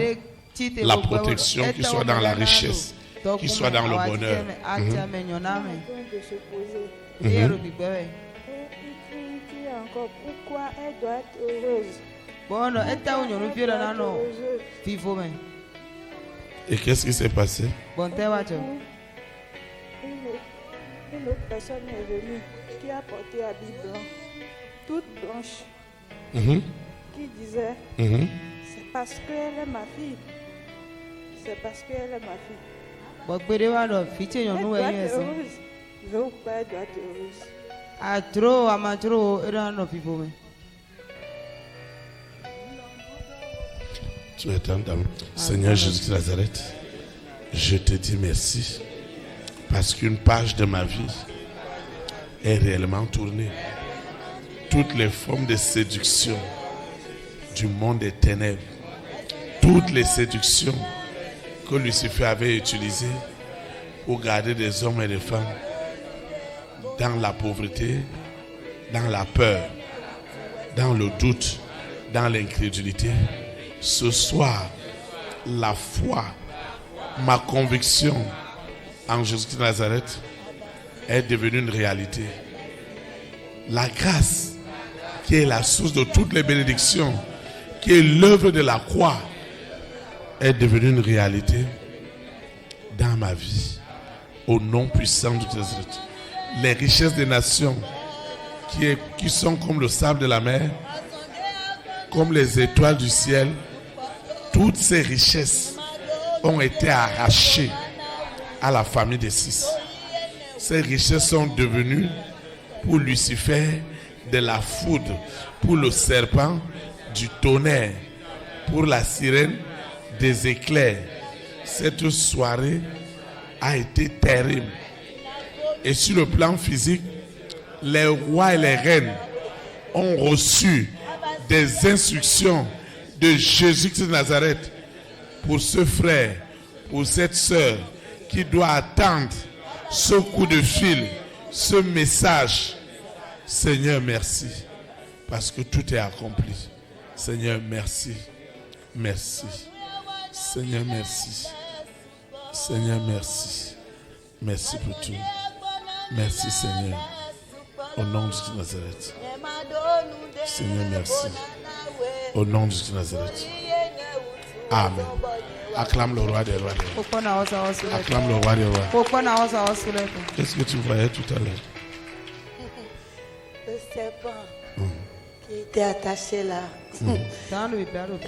la protection, qu'ils soient dans la richesse, qu'ils soient dans le bonheur. Encore, pourquoi elle doit être heureuse? Et qu'est-ce qui s'est passé? Une autre personne est venue qui a porté habit blanc, toute blanche, qui disait c'est parce qu'elle est ma fille. C'est parce qu'elle est ma fille. Elle doit être heureuse. Je vous prie, elle doit être heureuse. Tu es dans Seigneur Jésus de Nazareth, je te dis merci parce qu'une page de ma vie est réellement tournée. Toutes les formes de séduction du monde des ténèbres, toutes les séductions que Lucifer avait utilisées pour garder des hommes et des femmes dans la pauvreté, dans la peur, dans le doute, dans l'incrédulité. Ce soir, la foi, ma conviction en Jésus de Nazareth est devenue une réalité. La grâce, qui est la source de toutes les bénédictions, qui est l'œuvre de la croix, est devenue une réalité dans ma vie. Au nom puissant de Jésus. Les richesses des nations, qui sont comme le sable de la mer, comme les étoiles du ciel, toutes ces richesses ont été arrachées à la famille des 6. Ces richesses sont devenues pour Lucifer de la foudre, pour le serpent du tonnerre, pour la sirène des éclairs. Cette soirée a été terrible. Et sur le plan physique, les rois et les reines ont reçu des instructions de Jésus de Nazareth pour ce frère, pour cette sœur qui doit attendre ce coup de fil, ce message. Seigneur, merci, parce que tout est accompli. Seigneur, merci. Merci. Seigneur, merci. Seigneur, merci. Merci pour tout. Merci, Seigneur. Au nom de Jésus de Nazareth. Seigneur, merci. Au nom de Jésus de Nazareth. Amen. Acclame le roi des rois. Ukona osa osule. Acclame le roi des rois. Ukona osa osule. Qu'est-ce que tu voyais tout à l'heure? Le serpent qui était attaché là, Dans le biblio.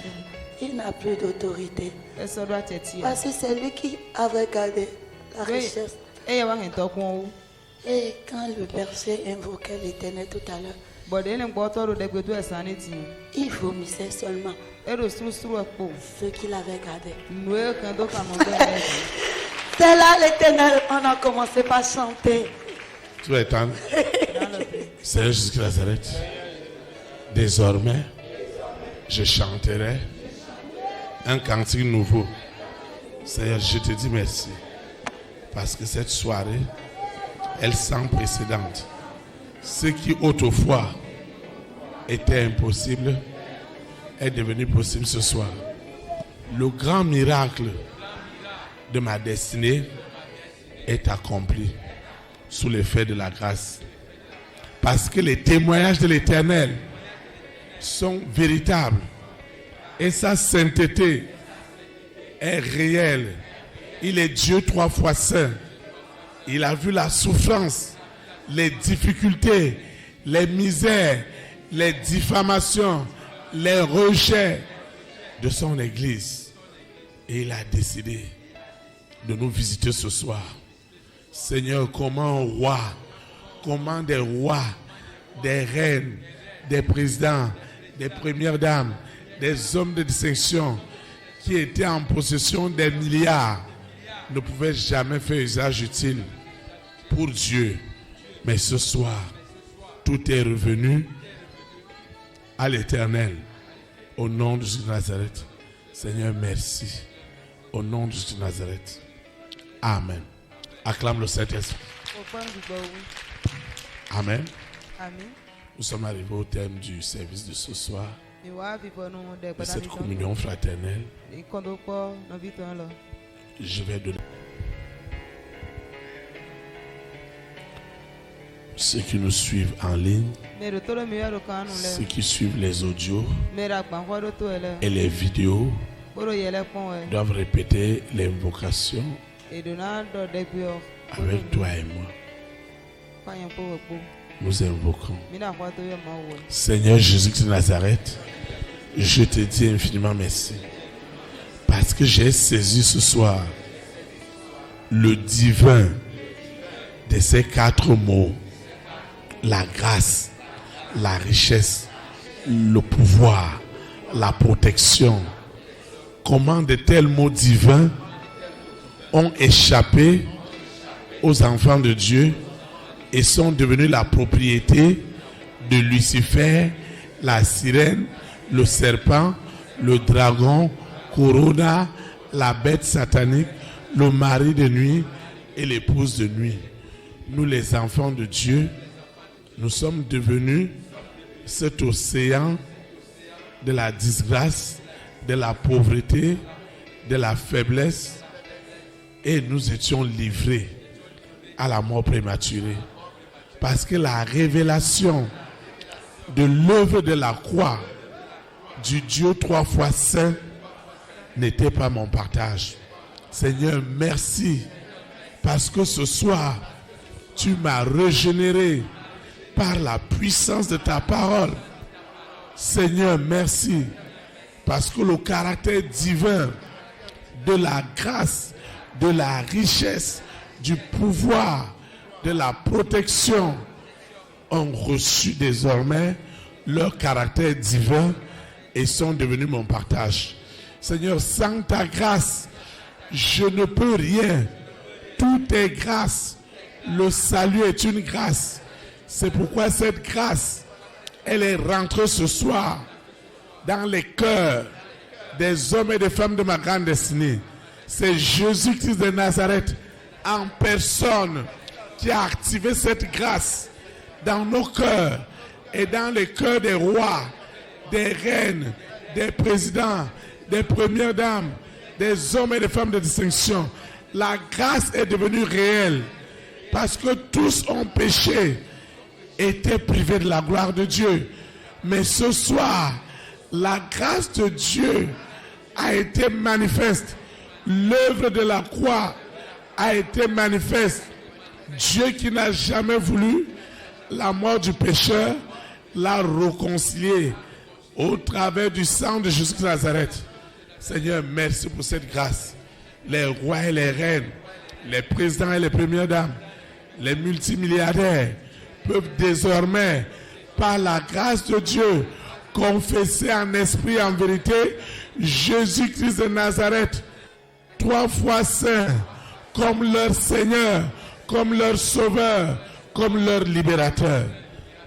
il n'a plus d'autorité. Eso doit être. Parce que c'est lui qui avait gardé la Oui. richesse. Et ya wangen to kon. Et quand le berger invoquait l'Éternel tout à l'heure, But ene gboto ro degbe to esanity. il vomissait seulement Ero suru po. ce qu'il avait gardé. Noe kan do kan mo be. C'est là l'Éternel, on a commencé par chanter. Tu vas étendre. Seigneur Jésus de Nazareth, désormais, je chanterai un cantique nouveau. Seigneur, je te dis merci. Parce que cette soirée, elle sans précédente. Ce qui autrefois était impossible est devenu possible ce soir. Le grand miracle de ma destinée est accompli sous l'effet de la grâce. Parce que les témoignages de l'Éternel sont véritables et sa sainteté est réelle. Il est Dieu 3 fois saint. Il a vu la souffrance, les difficultés, les misères, les diffamations, les rejets de son Église. Et il a décidé de nous visiter ce soir. Seigneur, comment un roi, comment des rois, des reines, des présidents, des premières dames, des hommes de distinction qui étaient en possession des milliards ne pouvaient jamais faire usage utile pour Dieu. Mais ce soir, tout est revenu à l'Éternel. Au nom de Jésus de Nazareth. Seigneur, merci. Au nom de Jésus de Nazareth. Amen. Acclame le Saint-Esprit. Ukon gbo wi. Amen. Amen. Nous sommes arrivés au thème du service de ce soir, Mi wa vivo nu de de pada cette mi ton. communion fraternelle. Ikondo po no viton lo. Je vais donner ceux qui nous suivent en ligne, Me ro tolo mi wa ro kan nu ceux le. qui suivent les audios Me ra gban ko do to ele. et les vidéos Boro yele pon we. doivent répéter l'invocation Edona do degbe o. avec toi et moi. Kwayen po we po. Nous invoquons. Mi na kwa to ye ma wo. Seigneur Jésus de Nazareth, je te dis infiniment merci. Parce que j'ai saisi ce soir le divin de ces 4 mots. La grâce, la richesse, le pouvoir, la protection. Comment de tels mots divins ont échappé aux enfants de Dieu et sont devenus la propriété de Lucifer, la sirène, le serpent, le dragon, Corona, la bête satanique, le mari de nuit et l'épouse de nuit. Nous les enfants de Dieu, nous sommes devenus cet océan de la disgrâce, de la pauvreté, de la faiblesse, et nous étions livrés à la mort prématurée. Parce que la révélation de l'œuvre de la croix du Dieu 3 fois saint n'était pas mon partage. Seigneur, merci parce que ce soir, tu m'as régénéré par la puissance de ta parole. Seigneur, merci parce que le caractère divin de la grâce, de la richesse, du pouvoir, de la protection ont reçu désormais leur caractère divin et sont devenus mon partage. Seigneur, sans ta grâce, je ne peux rien. Tout est grâce. Le salut est une grâce. C'est pourquoi cette grâce, elle est rentrée ce soir dans les cœurs des hommes et des femmes de ma grande destinée. C'est Jésus-Christ de Nazareth en personne qui a activé cette grâce dans nos cœurs et dans les cœurs des rois, des reines, des présidents, des premières dames, des hommes et des femmes de distinction. La grâce est devenue réelle parce que tous ont péché, étaient privés de la gloire de Dieu. Mais ce soir, la grâce de Dieu a été manifeste l'œuvre de la croix a été manifeste. Dieu qui n'a jamais voulu la mort du pécheur l'a réconcilié au travers du sang de Jésus de Nazareth. Seigneur, merci pour cette grâce. Les rois et les reines, les présidents et les premières dames, les multimilliardaires peuvent désormais, par la grâce de Dieu, confesser en esprit et en vérité Jésus-Christ de Nazareth, 3 fois saint, comme leur Seigneur, comme leur Sauveur, comme leur Libérateur.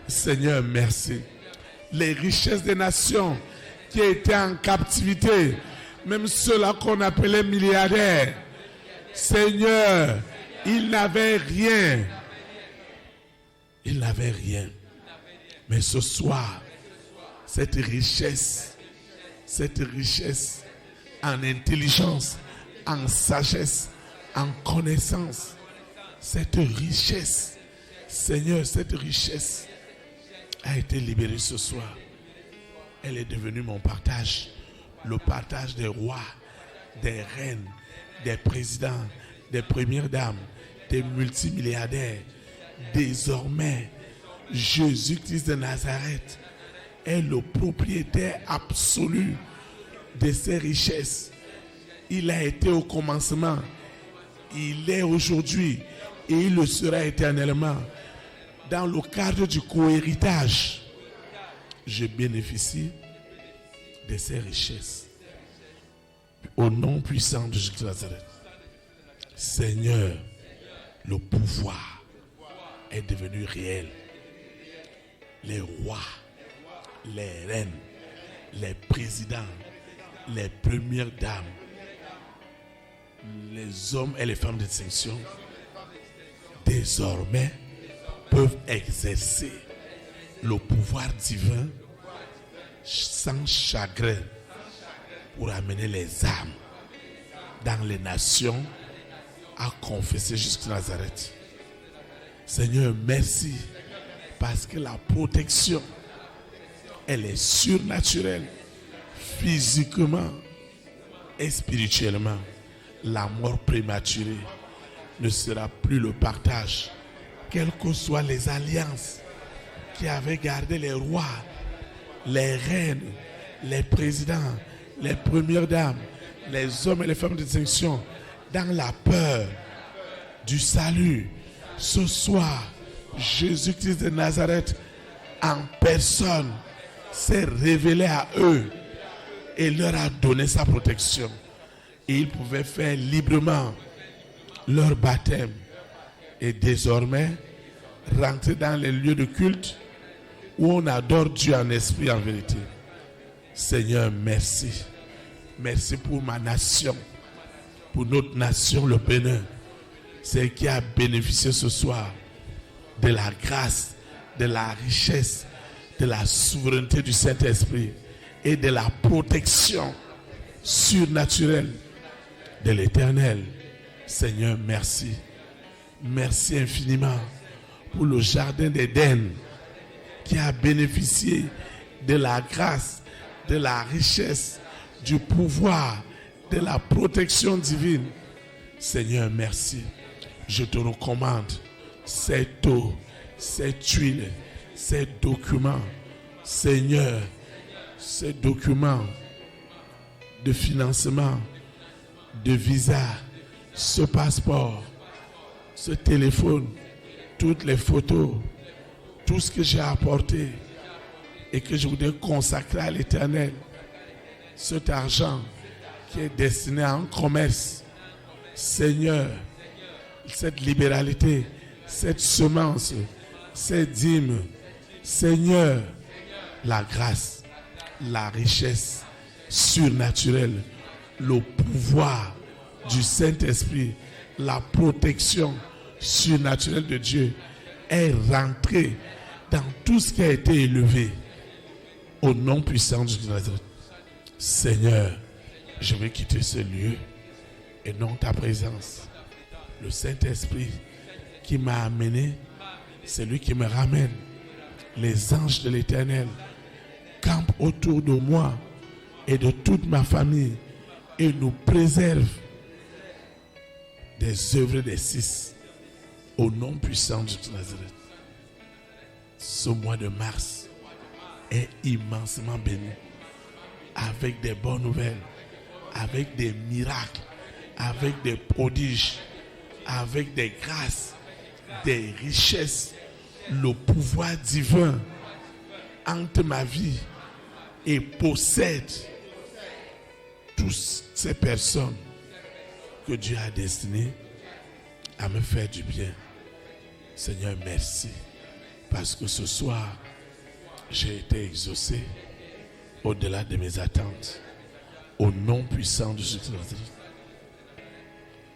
Seigneur, merci. Les richesses des nations qui étaient en captivité, même ceux-là qu'on appelait milliardaires, Seigneur, ils n'avaient rien. Ils n'avaient rien. Mais ce soir, cette richesse en intelligence, en sagesse, en connaissance, cette richesse, Seigneur, cette richesse a été libérée ce soir. Elle est devenue mon partage, le partage des rois, des reines, des présidents, des premières dames, des multimilliardaires. Désormais, Jésus-Christ de Nazareth est le propriétaire absolu de ces richesses. Il a été au commencement, il est aujourd'hui et il le sera éternellement. Dans le cadre du cohéritage, je bénéficie de ces richesses. Au nom puissant de Jésus de Nazareth, Seigneur, le pouvoir est devenu réel. Les rois, les reines, les présidents, les premières dames, les hommes et les femmes de distinction, désormais peuvent exercer le pouvoir divin sans chagrin pour amener les âmes dans les nations à confesser Jésus de Nazareth. Seigneur, merci parce que la protection, elle est surnaturelle, physiquement et spirituellement. La mort prématurée ne sera plus le partage, quelles que soient les alliances qui avaient gardé les rois, les reines, les présidents, les premières dames, les hommes et les femmes de distinction, dans la peur du salut. Ce soir, Jésus-Christ de Nazareth, en personne, s'est révélé à eux et leur a donné sa protection. Et ils pouvaient faire librement leur baptême et désormais rentrer dans les lieux de culte où on adore Dieu en esprit et en vérité. Seigneur, merci. Merci pour ma nation, pour notre nation, le Bénin. C'est qui a bénéficié ce soir de la grâce, de la richesse, de la souveraineté du Saint-Esprit et de la protection surnaturelle de l'Éternel. Seigneur, merci. Merci infiniment pour le jardin d'Éden qui a bénéficié de la grâce, de la richesse, du pouvoir, de la protection divine. Seigneur, merci. Je te recommande cette eau, cette huile, ces documents. Seigneur, ces documents de financement, de visa, ce passeport, ce téléphone, toutes les photos, tout ce que j'ai apporté et que je voudrais consacrer à l'Éternel, cet argent qui est destiné à un commerce. Seigneur, cette libéralité, cette semence, cette dîme, Seigneur, la grâce, la richesse surnaturelle, le pouvoir du Saint-Esprit, la protection surnaturelle de Dieu est rentrée dans tout ce qui a été élevé au nom puissant de Jésus. Seigneur, je vais quitter ce lieu et non ta présence. Le Saint-Esprit qui m'a amené, c'est lui qui me ramène. Les anges de l'Éternel campent autour de moi et de toute ma famille et nous préservent des œuvres des six. Au nom puissant de Jésus de Nazareth. Ce mois de mars est immensément béni. Avec des bonnes nouvelles, avec des miracles, avec des prodiges, avec des grâces, des richesses, le pouvoir divin entre ma vie et possède toutes ces personnes que Dieu a destinées à me faire du bien. Seigneur, merci, parce que ce soir, j'ai été exaucé au-delà de mes attentes. Au nom puissant de Jésus de Nazareth.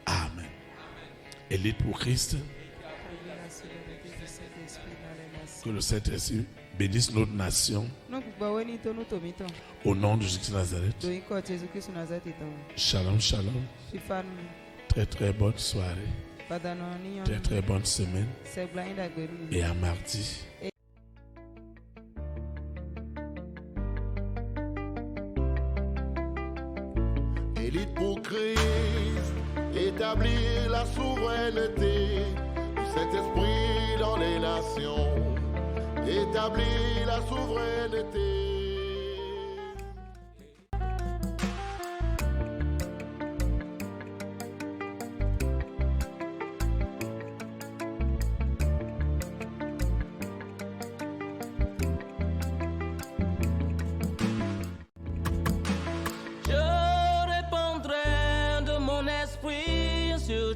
Amen. Élite pour Christ. Que le Saint-Esprit bénisse notre nation. Au nom de Jésus de Nazareth. Shalom, shalom. Très très bonne soirée. Très très bonne semaine. Et à mardi. Élite pour Christ, établir la souveraineté du Saint-Esprit dans les nations. Établir la souveraineté.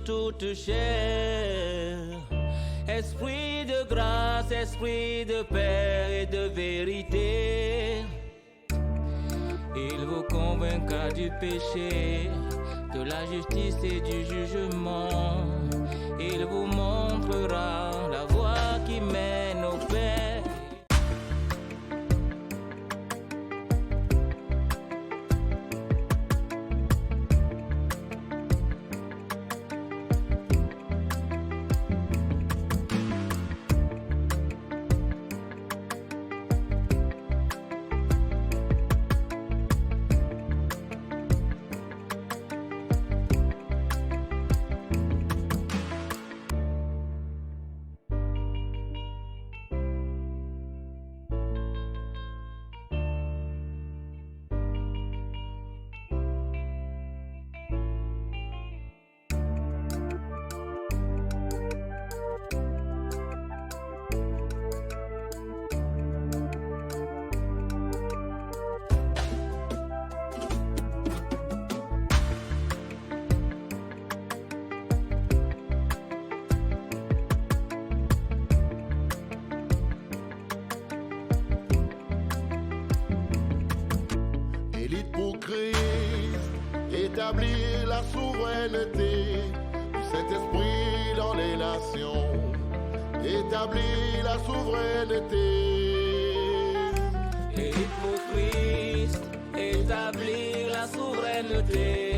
Toute chair, esprit de grâce, esprit de paix et de vérité, il vous convaincra du péché, de la justice et du jugement, il vous montrera la voie qui mène au Père. Pour Christ, établir la souveraineté du Saint-Esprit dans les nations. Établir la souveraineté. Élite pour Christ, établir la souveraineté